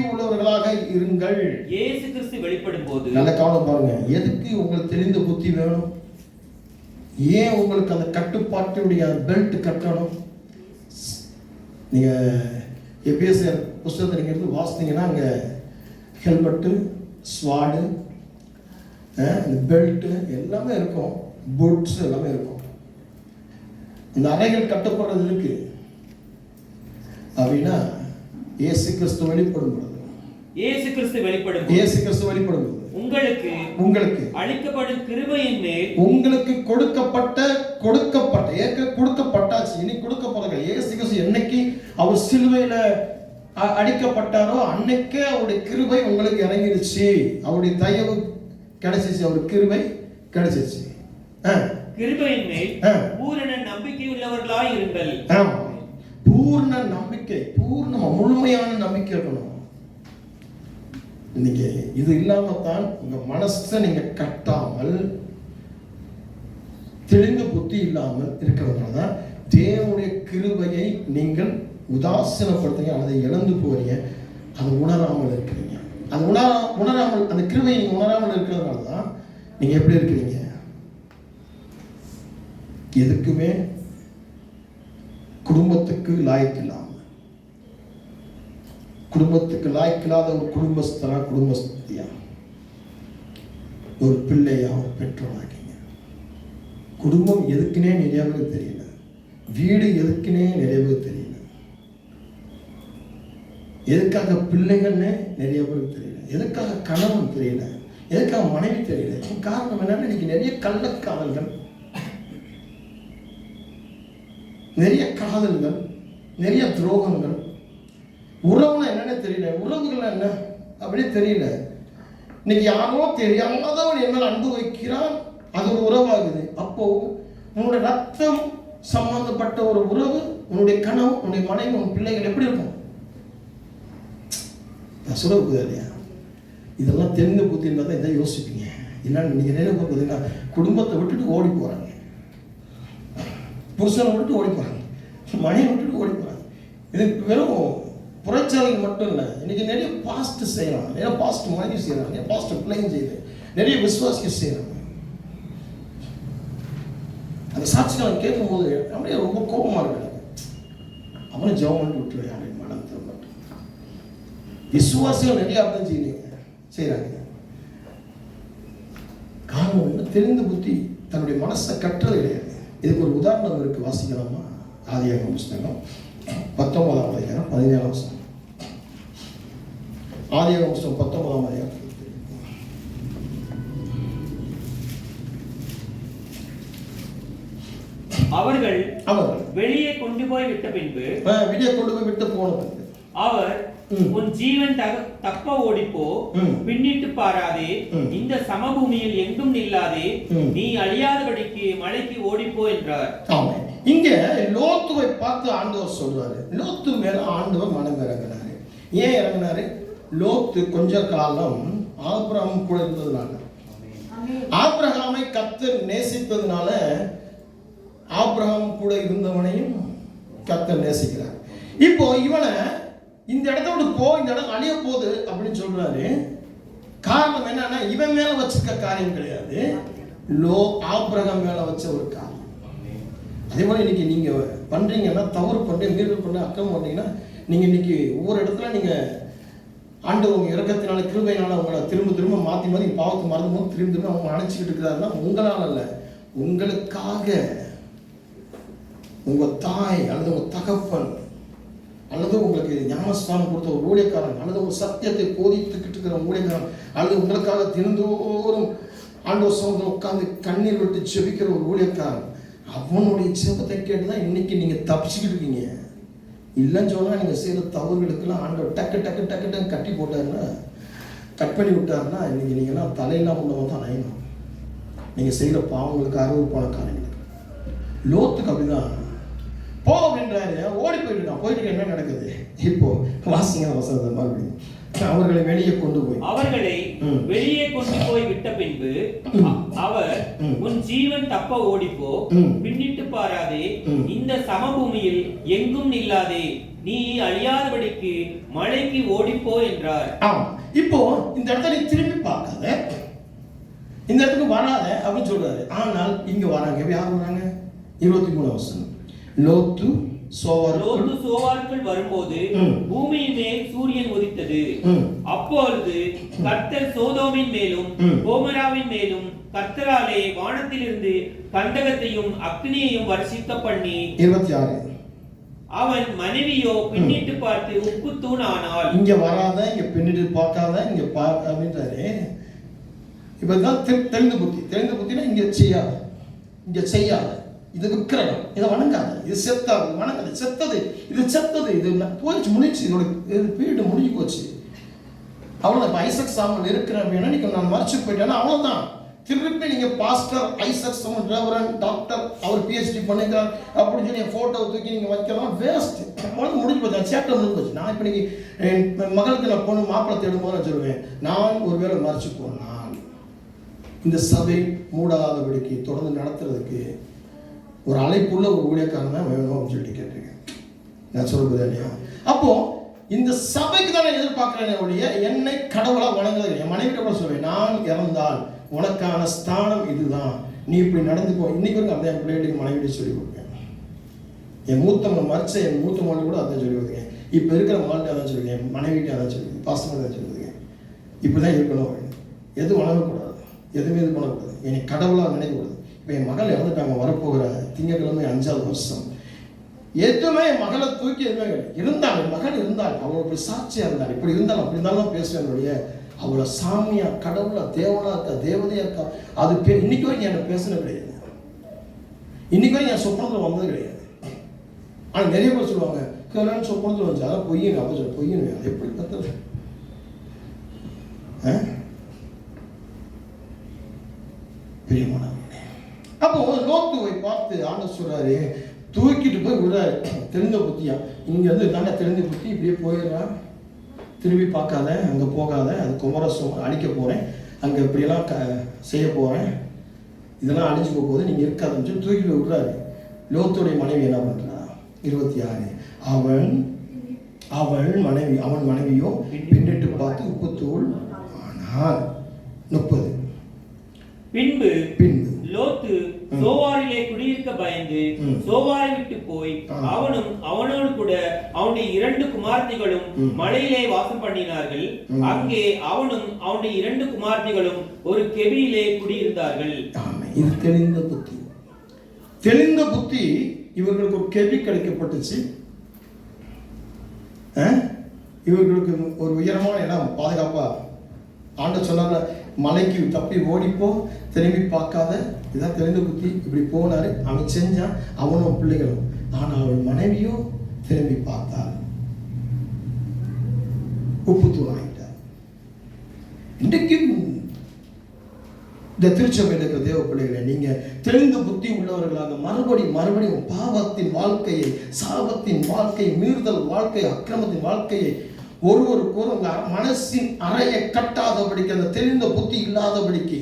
உள்ளவர்களாக இருங்கள். இயேசு கிறிஸ்து வெளிப்படும் போது நல்ல கவனம் பாருங்க. எதுக்கு உங்களுக்கு தெளிந்த புத்தி வேணும்? ஏன் உங்களுக்கு அந்த கட்டுப்பாட்டுடைய பெல்ட் கட்டணும்? நீங்க எபேசியர் புத்தகத்தை நீங்க எடுத்து வாசித்தீங்கன்னா அங்க ஹெல்மெட்டு, ஸ்வாடு, பெல்ட் எல்லாமே இருக்கும், பூட்ஸ் எல்லாமே இருக்கும். இந்த அறைகள் கட்டப்படுறது இருக்கு அப்படின்னா இயேசு கிறிஸ்து வெளிப்படும் பொழுது, இயேசு கிறிஸ்து வெளிப்படும் உங்களுக்கு அளிக்கப்படும் கிருபையின் மேல், உங்களுக்கு கொடுக்கப்பட்டாச்சு. இனி கொடுக்கப்படுற இயேசு கிறிஸ்து என்னைக்கு அவர் சிலுவையில அடிக்கப்பட்டாரோ அன்னைக்கே அவருடைய கிருபை உங்களுக்கு இறங்கிருச்சு. அவருடைய தயவு கிடைச்சிச்சு, அவருடைய கிருபை கிடைச்சிச்சு. கிருபையின் மேல் பூரண நம்பிக்கை உள்ளவர்களாய் இருங்கள். பூர்ண நம்பிக்கை, பூர்ணமா முழுமையான நம்பிக்கை இருக்கணும். இன்னைக்கு இது இல்லாம தான் உங்க மனசை நீங்க கட்டாமல், தெளிந்த புத்தி இல்லாமல் இருக்கிறதுனால தான் தேவனுடைய கிருபையை நீங்கள் உதாசீனப்படுத்துங்க, அதை இழந்து போறீங்க, அதை உணராமல் இருக்கிறீங்க. அது உணராமல் அந்த கிருபையை நீங்க உணராமல் இருக்கிறதுனால தான் நீங்க எப்படி இருக்கிறீங்க? எதுக்குமே குடும்பத்துக்கு லாய்க்கில்லாம, குடும்பத்துக்கு லாய்க்கில்லாத ஒரு குடும்பஸ்தியா, ஒரு பிள்ளையா, ஒரு பெற்றோராக்கிங்க. குடும்பம் எதுக்குன்னே நிறைய பேருக்கு தெரியல, வீடு எதுக்குன்னே நிறைய பேருக்கு தெரியல, எதுக்காக பிள்ளைங்கன்னு நிறைய பேருக்கு தெரியல, எதுக்காக கணவன் தெரியல, எதுக்காக மனைவி தெரியல. காரணம் என்னன்னா இன்னைக்கு நிறைய கள்ளக்காதல்கள், நிறைய காதல்கள், நிறைய துரோகங்கள். உறவுனா என்னன்னு தெரியல, உறவுகள் என்ன அப்படியே தெரியல. இன்னைக்கு யாரோ தெரியாதவன் என் மேல் அன்பு வைக்கிறான், அது ஒரு உறவாகுது. அப்போ உன்னுடைய ரத்தம் சம்பந்தப்பட்ட ஒரு உறவு, உன்னுடைய கணவன், உன்னுடைய மனைவி, உன் பிள்ளைகள் எப்படி இருக்கும்? சுரவுக்குது இல்லையா? இதெல்லாம் தெரிந்த புத்தி இருந்தால் தான் இதை யோசிப்பீங்க. இல்லைன்னு நீங்க நிறைய பார்த்தீங்கன்னா குடும்பத்தை விட்டுட்டு ஓடி போறாங்க, புருஷனை விட்டு ஓடி போறாங்க, மனையை விட்டுட்டு ஓடி போறாங்க. இது வெறும் புறச்சாலைகள் மட்டும் இல்லை, இன்னைக்கு நிறைய பாஸ்ட் செய்யலாம், நிறைய பாஸ்ட் மனைவி செய்யறாங்க, நிறைய பாஸ்ட் பிள்ளைங்க செய்யுது, நிறைய விசுவாசிக்க செய்யறாங்க. அந்த சாட்சிகளை கேட்கும் போது அப்படியே ரொம்ப கோபமா இருக்கு. அவனை ஜெபம் பண்ணி விட்டுருவேன் அப்படின்னு மனம் திரும்ப. விசுவாசிகள் நிறைய அர்த்தம் செய்யறாங்க. காரணம் என்ன? தெரிந்த புத்தி தன்னுடைய மனசை கட்டுறது கிடையாது. இதுக்கு ஒரு உதாரணம் இருக்கு, வாசிக்கலாமா? ஆதியாகமம் புஸ்தகம் 19ஆம் அதிகாரம் 17ஆம் வசனம். ஆதியாகமம் புஸ்தகம் 19ஆம் அதிகாரம். அவர்கள் வெளியே கொண்டு போய் விட்ட பின்பு, அவர் உன் ஜீவன் தப்ப ஓடிப்போ, பின்னிட்டு பாராதே, இந்த சமபூமியில் எங்கும் நில்லாதே, நீ அழியாதபடிக்கு மலைக்கு ஓடிப்போ என்றார். இங்க லோத்துவை பார்த்து ஆண்டவர் சொல்றாரு. லோத்து மேல ஆண்டவர் மனம் இறங்கினாரு. ஏன் இறங்கினாரு? லோத்து கொஞ்ச காலம் ஆபிரகாம் கூட இருந்ததுனால, ஆபிரகாமை கர்த்தர் நேசித்ததுனால, ஆபிரகாம் கூட இருந்தவனையும் கர்த்தர் நேசிக்கிறார். இப்போ இவனை இந்த இடத்த விட்டு போ, இந்த இடம் அழிய போகுது அப்படின்னு சொல்றாரு. காரணம் என்னன்னா இவன் மேல வச்சிருக்க காரியம் கிடையாது, ஆபிரகாம் மேல வச்ச ஒரு காரியம். அதே போல இன்னைக்கு நீங்க பண்றீங்கன்னா, தவறு பண்றீங்க, மீறல் பண்ண, அக்கம் பண்றீங்கன்னா, நீங்க இன்னைக்கு ஒவ்வொரு இடத்துல நீங்க ஆண்டவர் உங்க இறக்கத்தினால, கிருபையினால உங்களை திரும்ப மாத்தி மாத்தி பாவத்தை மறந்து திரும்ப அவங்க அணைச்சிக்கிட்டு இருக்கிறாருன்னா உங்களால் அல்ல, உங்களுக்காக உங்க தாய் அல்லது உங்க தகப்பன் அல்லது உங்களுக்கு ஞானஸ்தானம் கொடுத்த ஒரு ஊழியக்காரன், அல்லது ஒரு சத்தியத்தை போதித்துக்கிட்டு இருக்கிற ஊழியக்காரன், அல்லது உங்களுக்காக தினந்தோறும் ஆண்டவர் சமூகத்தில் உட்கார்ந்து கண்ணீர் விட்டு செபிக்கிற ஒரு ஊழியக்காரன், அவனுடைய செபத்தை கேட்டுதான் இன்னைக்கு நீங்க தப்பிச்சுக்கிட்டு இருக்கீங்க. இல்லைன்னு சொன்னா நீங்க செய்யற தவறுகளுக்கெல்லாம் ஆண்டவர் டக்கு டக்கு டக்கு டக்கு கட்டி போட்டாருன்னா, கட் பண்ணி விட்டாருன்னா இன்னைக்கு நீங்கெல்லாம் தலையெல்லாம் உள்ளவங்க தான் அணையணும். நீங்க செய்யற பாவங்களுக்கு அறுபது போன காரியங்களுக்கு. லோத்துக்கு அப்படிதான் போ அப்படின்றாரு, ஓடி போயிட்டு என்ன நடக்குது இப்போ வாசிங்க வசனத்தை மறுபடியும். அவர்களை வெளியே கொண்டு போய் விட்ட பின்பு அவர், உன் ஜீவன் தப்ப ஓடிப்போ, பின்னிட்டு பாராதே, இந்த சமபூமியில் எங்கும் நில்லாதே, நீ அழியாதபடிக்கு மலைக்கு ஓடிப்போ என்றார். இப்போ இந்த இடத்துல திரும்பி பார்க்காத, இந்த இடத்துக்கு வராத அப்படின்னு சொல்றாரு. ஆனால் இங்க வராங்க. யார் வராங்க? 23 வசனம். லோத்து சோவாருக்குள் வரும்போது பூமியின் மேல் சூரியன் உதித்தது. அப்பொழுது கர்த்தர் சோதோமின் மேலும் கோமராவின் மேலும் கர்த்தராலே வானத்திலிருந்து கந்தகத்தையும் அக்னியையும் வர்ஷிக்க பண்ணி 26 அவன் மனைவியோ பின்னிட்டு பார்த்து உப்பு தூண் ஆனாள். இங்க வராத, இங்க பின்னிட்டு பார்க்காத, இங்க அப்படின்றாரு. இப்பதான் தெரிந்து புத்தினா இங்க செய்யாத, இங்க செய்யாத, இது விக்கிரகம், இதை வணங்காத, இது செத்தாது, வணங்காது, செத்தது, இது போயிடுச்சு, முடிச்சு, இதோட பீரியட் முடிஞ்சு போச்சு. அவ்வளவுதான். ஐசக் சாமுவேல் இருக்கிற அப்படின்னா நீங்க நான் மறைச்சு போயிட்டேன்னா அவ்வளவுதான். திருப்பி நீங்க pastor Isaac Samuel reverend doctor அவர் PhD பண்ணிருக்கார் அப்படின்னு சொல்லி போட்டோவை தூக்கி நீங்க வைக்கலாம், வேஸ்ட். அவ்வளவு முடிஞ்சு போச்சு, சேப்டர் முடிஞ்சு போச்சு. நான் இப்ப நீங்க என் மகளுக்கு நான் பொண்ணு மாப்பிள்ளை தேடும் போது நான் சொல்லுவேன், நான் ஒருவேளை மறைச்சு போனால் இந்த சபை மூடாதபடிக்கு தொடர்ந்து நடத்துறதுக்கு ஒரு அழைப்புள்ள ஒரு ஊழியக்காரன் தான் வேணும் அப்படின்னு சொல்லிட்டு கேட்டிருக்கேன். நான் சொல்றது இல்லையா? அப்போ இந்த சபைக்கு தான் நான் எதிர்பார்க்கிறேன் ஒழிய என்னை கடவுளா வணங்குறது. என் மனைவிட்ட கூட சொல்வேன், நான் இறந்தால் உனக்கான ஸ்தானம் இதுதான், நீ இப்படி நடந்துக்கோ. இன்னைக்கு வரைக்கும் அதை என் பிள்ளைகளுக்கு மனைவிட்ட சொல்லி கொடுப்பேன். என் மூத்தவங்க மறைச்ச என் மூத்த மகள் கூட அதான் சொல்லி கொடுத்தேன். இப்போ இருக்கிற மகள்கிட்ட அதான் சொல்லுவேன், என் மனைவிட்ட அதான் சொல்லுவேன், பாசமாக தான் சொல்லுவேன். இப்படிதான் இருக்கணும். எது வணங்கக்கூடாது, எதுவுமே இது பண்ணக்கூடாது, என்னை கடவுளாக நினைக்கக்கூடாது. இப்போ என் மகள் இறந்துட்டாங்க, வரப்போகிற திங்கட்கிழமை 5வது வருஷம். எதுவுமே என் மகளை தூக்கி எதுவுமே இருந்தால், என் மகள் இருந்தால் அவள் இப்படி சாட்சியாக இருந்தாள், இப்படி இருந்தாலும் அப்படி இருந்தாலும் பேசுவேன். என்னுடைய அவளை சாமியா, கடவுளா, தேவனா இருக்கா, தேவதையா இருக்கா, அது இன்னைக்கு வரைக்கும் என்ன பேசுனது கிடையாது. இன்னைக்கு வரைக்கும் என் சொப்பனத்தில் வந்தது கிடையாது. ஆனால் நிறைய பேர் சொல்லுவாங்க, கல்யாணம் சொப்பனத்தில் வந்துச்சு, அதான் பொய்யுங்க. அப்போ சொல்ல பொய்யுங்க, அது எப்படி கத்துறது? பிரியமானவர்களே, அப்போ லோத்துவை பார்த்து ஆண்டவர் சொல்றாரு, தூக்கிட்டு போய் விடுறாரு. தெரிந்த புத்தியா, இங்க வந்து தானே தெரிந்த புத்தி, இப்படியே போயிடுறான், திரும்பி பார்க்காத, அங்க போகாத, அது குமரசம் அழிக்க போறேன், அங்க இப்படியெல்லாம் செய்ய போறேன், இதெல்லாம் அழிஞ்சு போகுது, நீங்க இருக்காதுன்னு சொல்லி தூக்கி போய் விடுறாரு. லோத்துடைய மனைவி என்ன பண்றா? 26 அவன் மனைவியோ பின்னிட்டு பார்த்து உப்புத்தூள் ஆனால். 30 பின்பு லோத்து சோவாரிலே குடியிருக்க பயந்து சோவாரை விட்டு போய் அவனும் அவனோடு கூட அவனுடைய 2 குமார்த்திகளும் மலையிலே வாசம் பண்ணினார்கள். அங்கே அவனும் அவனுடைய 2 குமார்த்திகளும் ஒரு கெபியிலே குடியிருந்தார்கள். இது தெளிந்த புத்தி இவர்களுக்கு ஒரு கெபி கிடைக்கப்பட்டுச்சு. இவர்களுக்கு ஒரு உயரமான இடம், பாதுகாப்பா. ஆண்டவர் சொன்னாங்க, மலைக்கு தப்பி ஓடிப்போ, திரும்பி பார்க்காத, இதான் தெரிந்த புத்தி. இப்படி போனாரு, அவன் செஞ்சான், அவனும் பிள்ளைகளும். ஆனால் அவள் மனைவியோ திரும்பி பார்த்தாள், உப்புத்தூள் ஆகிட்டார். இன்றைக்கும் இந்த திருச்சபையில் இருக்கிற தேவ பிள்ளைகளை, நீங்க தெளிந்த புத்தி உள்ளவர்களாக மறுபடியும் பாவத்தின் வாழ்க்கையை, சாபத்தின் வாழ்க்கையை, மீறுதல் வாழ்க்கையை, அக்கிரமத்தின் வாழ்க்கையை, ஒருவருக்கு உங்க மனசின் அறையை கட்டாதபடிக்கு, அந்த தெளிந்த புத்தி இல்லாதபடிக்கு,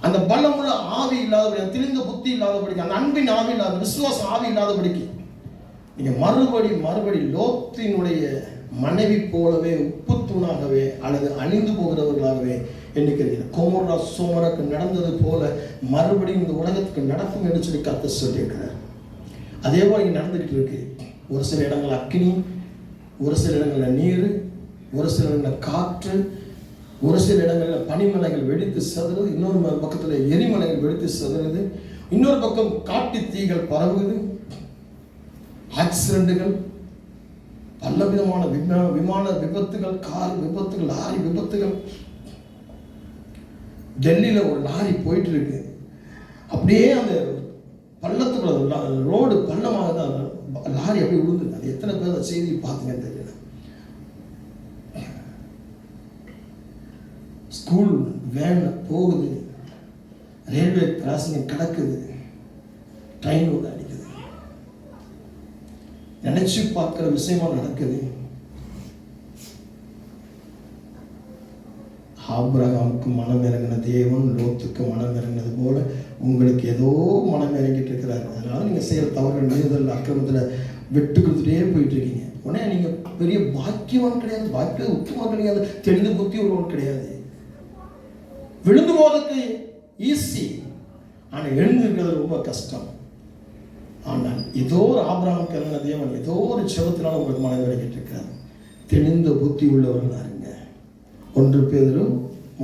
அந்த பலமுள்ள ஆவி இல்லாதபடி, தெளிந்த புத்தி இல்லாதபடிக்கு, அந்த அன்பின் ஆவி இல்லாத, விசுவாச ஆவி இல்லாதபடிக்கு நீங்க மறுபடி லோத்தினுடைய மனைவி போலவே உப்புத்தூணாகவே அல்லது அழிந்து போகிறவர்களாகவே எண்ணிக்கிறீங்க. கோமோரா சோமராக்கு நடந்தது போல மறுபடியும் இந்த உலகத்துக்கு நடக்கும் என்று சொல்லி கர்த்தர் சொல்லியிருக்கிறார். அதே போல இங்க நடந்துகிட்டு இருக்கு. ஒரு சில இடங்கள் அக்கினி, ஒரு சில இடங்களில் நீர், ஒரு சில இடங்களில் காற்று, ஒரு சில இடங்களில் பனிமலைகள் வெடித்து செதறுது, இன்னொரு பக்கத்தில் எரிமலைகள் வெடித்து செதறுது, இன்னொரு பக்கம் காட்டு தீகள் பரவுது. ஆக்சிடென்ட்டுகள், பல விதமான விமான விபத்துகள், கார் விபத்துகள், லாரி விபத்துகள். டெல்லியில் ஒரு லாரி போயிட்டு இருக்கு, அப்படியே அந்த பள்ளத்துக்குள்ள ரோடு பள்ளமாக தான் லாரி அப்படியே விழுந்துருக்கு. அது எத்தனை பேர் அந்த செய்தி பார்த்தீங்கன்னு தெரியல. ஸ்கூல் வேன் போகுது, ரயில்வே கிராசிங் கிடக்குது, ட்ரெயின் ஒன்று அடிக்குது. நினைச்சு பார்க்கிற விஷயமா நடக்குது. ஆபிரகாமுக்கு மனம் இறங்கின தேவன் லோத்துக்கு மனம் இறங்கினது போல உங்களுக்கு ஏதோ மனம் இறங்கிட்டு இருக்கிறாரு. அதனால நீங்க செய்யற தவறுகள், மீறுதல், அக்கிரமத்தில் விட்டு கொடுத்துட்டே போயிட்டு இருக்கீங்க. உடனே நீங்க பெரிய பாக்கியவான் கிடையாது, பாக்கிய உத்தமம் கிடையாது, தெளிந்த புத்தி உள்ளவன் கிடையாது. விழுந்து போவதற்கு ஈஸி, ஆனால் எழுந்திருக்கிறது ரொம்ப கஷ்டம். ஆனால் ஏதோ ஒரு ஆபிரகாமுக்கு இறங்கின தேவன் ஏதோ ஒரு செபத்தினால உங்களுக்கு மனம் இறங்கிட்டு இருக்கிறார். தெளிந்த புத்தி உள்ளவர்களா இருங்க. 1 பேதுரு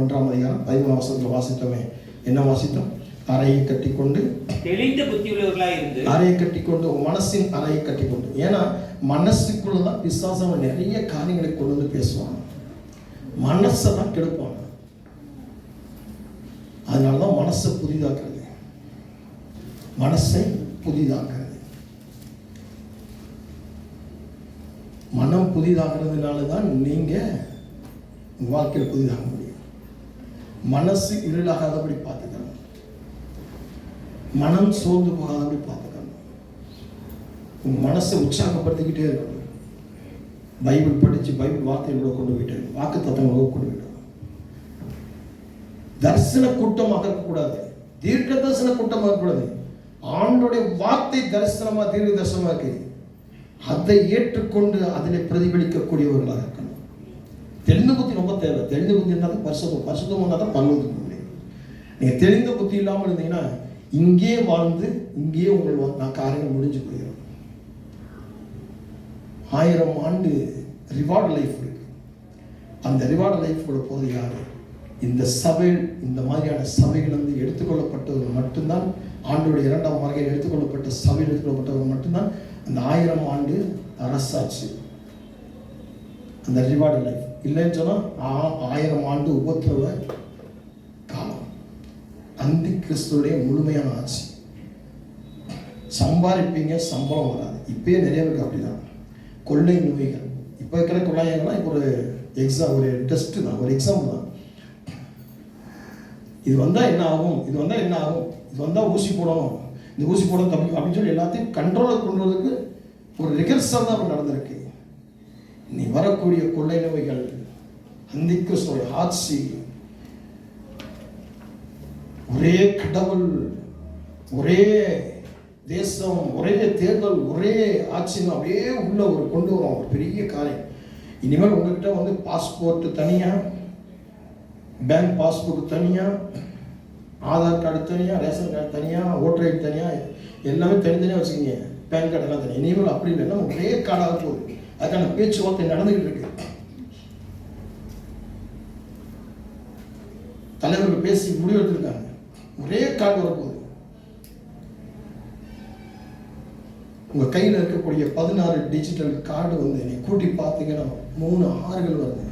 1ஆம் அதிகாரம் 13ஆம் வசனத்தில் வாசித்தோமே, என்ன வாசித்தோம்? அறையை கட்டிக்கொண்டு, தெளிந்த புத்தி உள்ளவர்களாக இருந்து, அறையை கட்டிக்கொண்டு, மனசின் அறையை கட்டிக்கொண்டு. ஏன்னா மனசுக்குள்ளதான் பிசாசம் நிறைய காரியங்களை கொண்டு வந்து பேசுவாங்க, மனசை தான் கெடுப்பாங்க. அதனாலதான் மனசை புதிதாக்குறது, மனசை புதிதாக்குறது. மனம் புதிதாக்குறதுனால தான் நீங்க வாழ்க்கையில் புதிதாக முடியும். மனசு இருளாகாதபடி பார்த்துக்கணும், மனம் சோர்ந்து போகாதபடி பார்த்துக்கணும். உங்க மனசை உற்சாகப்படுத்திக்கிட்டே இருக்கணும். பைபிள் படிச்சு பைபிள் வார்த்தைகளோட கொண்டு போயிட்டு வாக்கு தத்தங்களோட கொண்டு போயிட்டு. தரிசன கூட்டமாக இருக்கக்கூடாது, தீர்க்க தரிசன கூட்டமாக இருக்கக்கூடாது. ஆண்டோடைய வார்த்தை தரிசனமா தீர்க்க தரிசனமா இருக்கு, அதை ஏற்றுக்கொண்டு அதில் பிரதிபலிக்கக்கூடியவர்களாக இருக்கணும். தெளிந்த புத்தி ரொம்ப தேவை. தெளிந்த புத்தி இருந்தாலும் பரிசுத்தம் தான் பரலோகத்துக்கு முடியும். நீங்க தெளிந்த புத்தி இல்லாமல் இருந்தீங்கன்னா இங்கே வாழ்ந்து இங்கேயே உங்கள் காரியங்கள் முடிஞ்சு போயிடும். 1000 ஆண்டு ரிவார்டு லைஃப் இருக்கு. அந்த ரிவார்டு லைஃப் கூட போது யாரு? இந்த சபை, இந்த மாதிரியான சபைகள் வந்து எடுத்துக்கொள்ளப்பட்டவர்கள் மட்டும்தான், ஆண்டோடைய 2ஆம் வருகையில் எடுத்துக்கொள்ளப்பட்ட சபையில் எடுத்துக்கொள்ளப்பட்டவர்கள் மட்டும்தான் அந்த 1000 ஆண்டு அரசாட்சி, அந்த ரிவார்டு லைஃப். இல்லைன்னு சொன்னால் 1000 ஆண்டு உபத்திரவ காலம், அந்தி கிறிஸ்துடைய முழுமையான ஆட்சி. சம்பாதிப்பீங்க, சம்பளம் வராது. இப்பயே நிறைய பேருக்கு அப்படிதான். கொள்ளை நோய்கள், இப்போ இருக்கிற கொள்ளையங்கள்லாம் இப்போ ஒரு எக்ஸாம், ஒரு டெஸ்ட் தான், ஒரு எக்ஸாம் தான். இது வந்தால் என்ன ஆகும், இது வந்தால் என்ன ஆகும், இது வந்தால் ஊசி போடணும், இந்த ஊசி போட தப்பி அப்படின்னு சொல்லி எல்லாத்தையும் கண்ட்ரோலில் கொண்டு வரதுக்கு ஒரு ரிகர்சல் தான் அப்படி நடந்திருக்கு. நீ வரக்கூடிய கொள்ளை நோய்கள், அந்திகிறிஸ்துவின் ஆட்சி, ஒரே கடவுள், ஒரே தேசம், ஒரே தேர்தல், ஒரே ஆட்சின்னு அப்படியே உள்ள ஒரு கொண்டு வரும் ஒரு பெரிய காரியம். இனிமேல் உங்ககிட்ட வந்து பாஸ்போர்ட் தனியா, பேங்க் பாஸ்புக் தனியா, ஆதார் கார்டு தனியா, ரேஷன் கார்டு தனியா, ஓட்டர் ஐடி தனியா, எல்லாமே தனித்தனியாக வச்சுக்கிங்க. பேன் கார்டு எல்லாம் தனியாக. இனிமேல் அப்படி இல்லைன்னா ஒரே கார்டாக போகுது. அதுக்கான பேச்சுவார்த்தை நடந்துகிட்டு இருக்கு. தலைவர்கள் பேசி முடிவெடுத்திருக்காங்க. ஒரே கார்டு வரப்போகுது. உங்க கையில் இருக்கக்கூடிய 16 டிஜிட்டல் கார்டு வந்து நீ கூட்டி பார்த்தீங்கன்னா 3 ஆறுகள் வருது.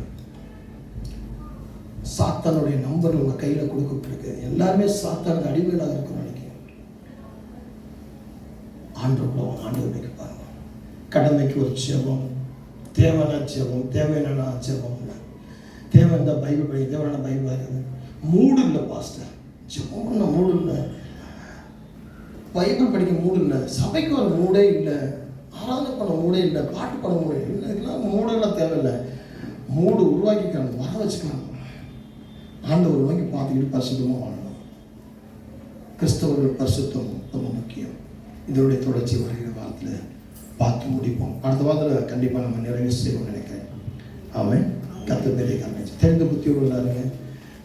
சாத்தானுடைய நம்பர் உங்க கையில கொடுக்கப்பட்டிருக்கு. எல்லாருமே சாத்தானுக்கு அடிமைகளாக இருக்கும் நினைக்கிறேன். ஆண்டவருக்கு பாருங்க, கடமைக்கு ஒரு ஜெபம், தேவையான ஜெபம், தேவையான ஜெபம், தேவையான பைபிள் படி, தேவையான பைபிள் இருக்குது. மூடு இல்லை பாஸ்டர், ஜெபம் பண்ண மூடு இல்லை, பைபிள் படிக்க மூடு இல்லை, சபைக்கு ஒரு மூடே இல்லை, ஆராதனை பண்ண மூடே இல்லை, பாட்டு பண்ண மூடே இல்லை. இதெல்லாம் மூடெல்லாம் தேவையில்லை. மூடு உருவாக்கிக்கிறாங்க, வர வச்சுக்கிறாங்க. ஆண்டவர் நோக்கி பார்த்துக்கிட்டு பரிசுத்தமாக வாழணும். கிறிஸ்தவர்கள் பரிசுத்தம் ரொம்ப முக்கியம். இதனுடைய தொடர்ச்சி வருகிற வாரத்தில் பார்த்து முடிப்போம். அடுத்த வாரத்தில் கண்டிப்பாக நம்ம நிறைவு செய்வோம் நினைக்கிறேன். ஆமாம், கர்த்தர் பெரிய காரணம். தெரிந்த புத்தியுள்ளவர்களாக இருங்க.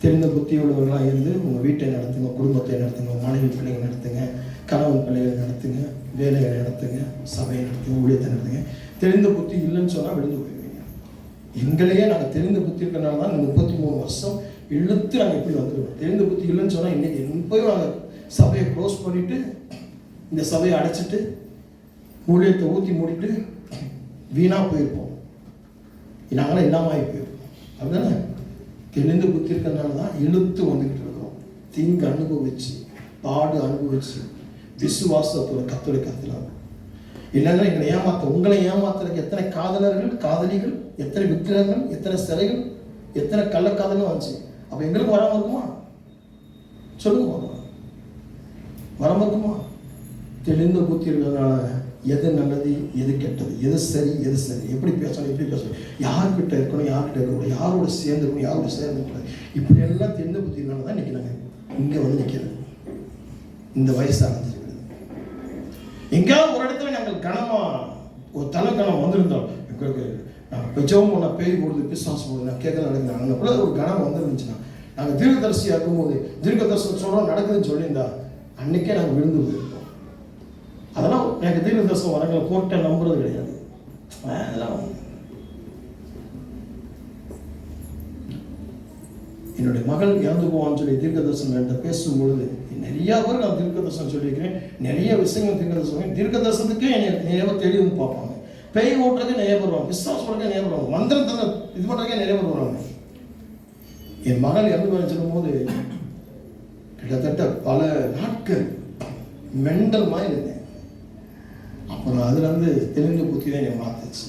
தெரிந்த புத்தியுள்ளவர்களாக இருந்து உங்கள் வீட்டை நடத்துங்க, குடும்பத்தை நடத்துங்க, மனைவி பிள்ளைங்க நடத்துங்க, கணவன் பிள்ளைகளை நடத்துங்க, வேலையை நடத்துங்க, சபையை நடத்துங்க, ஊழியத்தை நடத்துங்க. தெரிந்த புத்தி இல்லைன்னு சொன்னால் விழுந்து போயிடுவீங்க. எங்களையே நாங்கள் தெரிந்த புத்தி இருக்கிறனால தான் 33 வருஷம் இழுத்து நாங்கள் எப்படி வந்துடுவோம். தெரிந்த புத்தி இல்லைன்னு சொன்னால் இன்றைக்கி இப்போயும் நாங்கள் சபையை க்ளோஸ் பண்ணிவிட்டு, இந்த சபையை அடைச்சிட்டு ஊழியத்தை ஊற்றி மூடிட்டு வீணாக போயிருப்போம், நாங்களாம் இல்லாமல் ஆகி போயிருப்போம். அப்படிதானே? தெளிந்த புத்தி இருக்கிறதுனால தான் இழுத்து வந்துக்கிட்டு இருக்கிறோம். தீங்கு அனுபவிச்சு, பாடு அனுபவிச்சு, விசுவாசத்தோட கத்தோட கத்தலாம். இல்லைன்னா எங்களை உங்களை ஏமாத்துறதுக்கு எத்தனை காதலர்கள், காதலிகள், எத்தனை விக்கிரகங்கள், எத்தனை சிலைகள், எத்தனை கள்ளக்காதலும் வந்துச்சு. அப்போ எங்களுக்கு வராமல் இருக்குமா? சொல்லுங்க, வராமல் இருக்குமா? தெளிந்த புத்தி இருக்கிறதுனால எது நல்லது, எது கெட்டது, எது சரி, எது சரி, எப்படி பேசணும், எப்படி பேசணும், யார்கிட்ட இருக்கணும், யார்கிட்ட இருக்கக்கூடாது, யாரோட சேர்ந்துருக்கணும், யாரோட சேர்ந்துக்கூடாது, இப்படி எல்லாம் தெளிந்த புத்தினால தான் நிற்கிறாங்க. இங்கே வந்து நிற்கிறது இந்த வயசு அடைஞ்சிருக்கிறது. எங்கேயாவது ஒரு இடத்துல நாங்கள் கனமாக ஒரு கனம் வந்திருந்தோம், எங்களுக்கு நாங்கள் ஜெபம் பண்ண பேய் போடுது, பிசாசு போடுது, நான் கேட்க நடக்குது, அங்கே கூட ஒரு கனம் வந்துருந்துச்சுன்னா நாங்கள் தீர்க்கதரிசியாக இருக்கும்போது தீர்க்கதரிசனம் சொல்கிறோம் நடக்குதுன்னு சொல்லியிருந்தா அன்னைக்கே நாங்கள் விழுந்து போயிருக்கோம். அதெல்லாம் எனக்கு தீர்க்கதரிசனம் வரங்களை போட்ட நம்புறது கிடையாது. அதெல்லாம் என்னுடைய மகள் இறந்து போவான்னு சொல்லி தீர்க்கதரிசனம் என்கிட்ட பேசும்பொழுது நிறைய பேர் நான் தீர்க்கதரிசனம் சொல்லியிருக்கிறேன். நிறைய விஷயங்கள் தீர்க்கதரிசனத்துக்கே என்னை நிறைய பேர் தேடி வந்து பார்ப்பாங்க. பேய் ஓட்டுறதுக்கு நிறைய பேர் வருவாங்க, விசுவாசம் பண்ணுறதுக்கு நிறைய பேர் வருவாங்க, மந்திரம் தந்த இது பண்ணுறதுக்கே நிறைய பேர் வருவாங்க. என் மகள் இறந்து போய் சொல்லும் போது கிட்டத்தட்ட பல நாட்கள் மெண்டல் மாதிரி இருந்தேன். அப்புறம் அதுல இருந்து தெளிந்த புத்தி தான் என்னை மாத்துச்சு.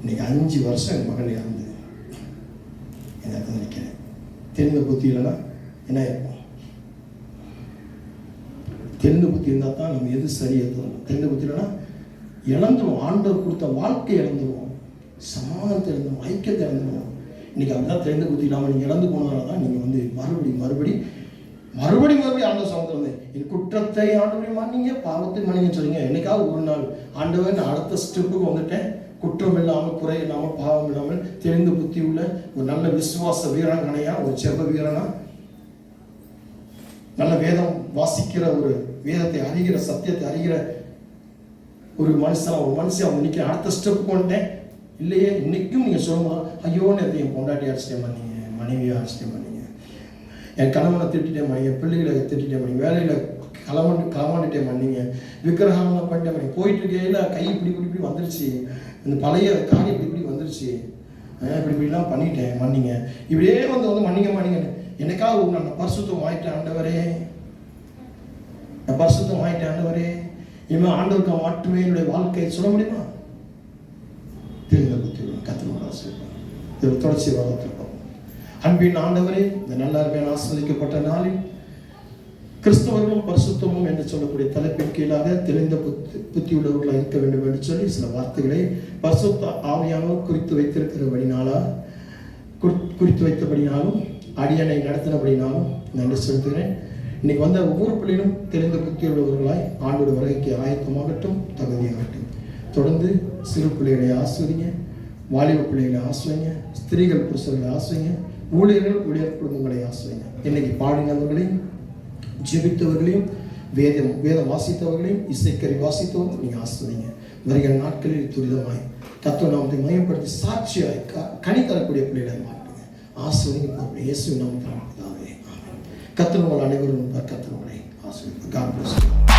இன்னைக்கு 5 வருஷம் என் மகள் இறந்து எனக்கு நினைக்கிறேன். தெளிந்த புத்தி இல்லைன்னா என்ன இருப்போம்? தெளிந்த புத்தி இருந்தால் தான் நம்ம எது சரி எது. தெளிந்த புத்தி இல்லைன்னா இழந்துருவோம். ஆண்டவர் கொடுத்த வாழ்க்கை இழந்துருவோம், சமாதானத்தை இழந்துருவோம், ஐக்கியத்தை இழந்துருவோம். இன்னைக்கு அப்படிதான் தெளிந்த புத்தி இல்லாமல் நீங்கள் இழந்து போனதால தான் நீங்கள் வந்து மறுபடி ஆண்டவர் சமத்தில் வந்து என் குற்றத்தை ஆண்டவரை மன்னிங்க, பாவத்தை மன்னிங்கன்னு சொல்லுங்க. என்னைக்காவது ஒரு நாள் ஆண்டவர் நான் அடுத்த ஸ்டெப்புக்கு வந்துட்டேன், குற்றம் இல்லாமல், குறை இல்லாமல், பாவம் இல்லாமல், தெளிந்த புத்தி உள்ள ஒரு நல்ல விசுவாச வீராங்கனையா, ஒரு செல்வ வீரனா, நல்ல வேதம் வாசிக்கிற, ஒரு வேதத்தை அறிகிற, சத்தியத்தை அறிகிற ஒரு மனுஷன் அவங்க நிற்கிற அடுத்த ஸ்டெப்புக்கு வந்துட்டேன் இல்லையே. இன்னைக்கும் நீங்கள் சொல்லும்போது ஐயோ நேரத்தை என் பொண்டாட்டி அடிச்சிட்டே பண்ணீங்க, மனைவியை அடிச்சிட்டே பண்ணீங்க, என் கணவனை திட்டிட்டே பண்ணீங்க, பிள்ளைகளை திட்டிட்டே பண்ணீங்க, வேலையில் களவாண்டிட்டே பண்ணீங்க, விக்கிரகம்லாம் பண்ணிட்டே பண்ணீங்க, போயிட்டு இருக்கையில் கை இப்படி வந்துருச்சு, இந்த பழைய காரியம் இப்படி வந்துருச்சு, இப்படிலாம் பண்ணிட்டேன் மன்னிங்க, இப்படியே வந்து மன்னிங்க. என்னைக்காவது ஒரு நான் பரிசுத்தம் ஆயிட்டேன் ஆண்டவரே, நான் பரிசுத்தம் ஆயிட்டேன் ஆண்டவரே, இனிமே ஆண்டவருக்கு மட்டுமே என்னுடைய வாழ்க்கையை சொல்ல முடியுமா? தெரிந்த புத்தி கத்திர தொடர்ச்சி வளர்த்திருப்போம். அன்பின் ஆண்டவரே, இந்த நல்ல அருமையான ஆஸ்வதிக்கப்பட்ட நாளில் கிறிஸ்தவர்களும் பரிசுத்தமும் என்று சொல்லக்கூடிய தலைப்பின் கீழாக தெளிந்த புத்தி உள்ளவர்களாக இருக்க வேண்டும் என்று சொல்லி சில வார்த்தைகளை பரிசுத்த ஆவியானவர் குறித்து வைத்தபடினாலும் அடியனை நடத்தினபடினாலும் நன்றி செலுத்துகிறேன். இன்னைக்கு வந்த ஒவ்வொரு பிள்ளைகளும் தெளிந்த புத்தி உள்ளவர்களாய் ஆண்டோட வருகைக்கு ஆயத்தமாகட்டும், தகுதியாகட்டும். தொடர்ந்து சிறு பிள்ளைகளை ஆஸ்வதிங்க, வாலிப பிள்ளைகளை ஆஸ்வதிங்க, ஸ்திரீகள் புருஷர்களை ஆஸ்வதிங்க, ஊழியர் குடும்பங்களை ஆஸ்வதிங்க. இன்னைக்கு பாடினவர்களையும், ஜெபித்தவர்களையும், வேதம் வாசித்தவர்களையும், இசைக்கறி வாசித்தவர்கள் நீங்கள் ஆஸ்வதிங்க. வருகிற நாட்களில் துரிதமாய் கர்த்தர் நாமத்தை மையப்படுத்தி சாட்சியாய் கனி தரக்கூடிய பிள்ளைகளை மாற்றுங்க, ஆஸ்வதிங்க. இயேசுவின் நாமத்தில் கர்த்தர் உங்கள் அனைவரும் கர்த்தர் உங்களை ஆசீர்வதிப்பார். God bless you.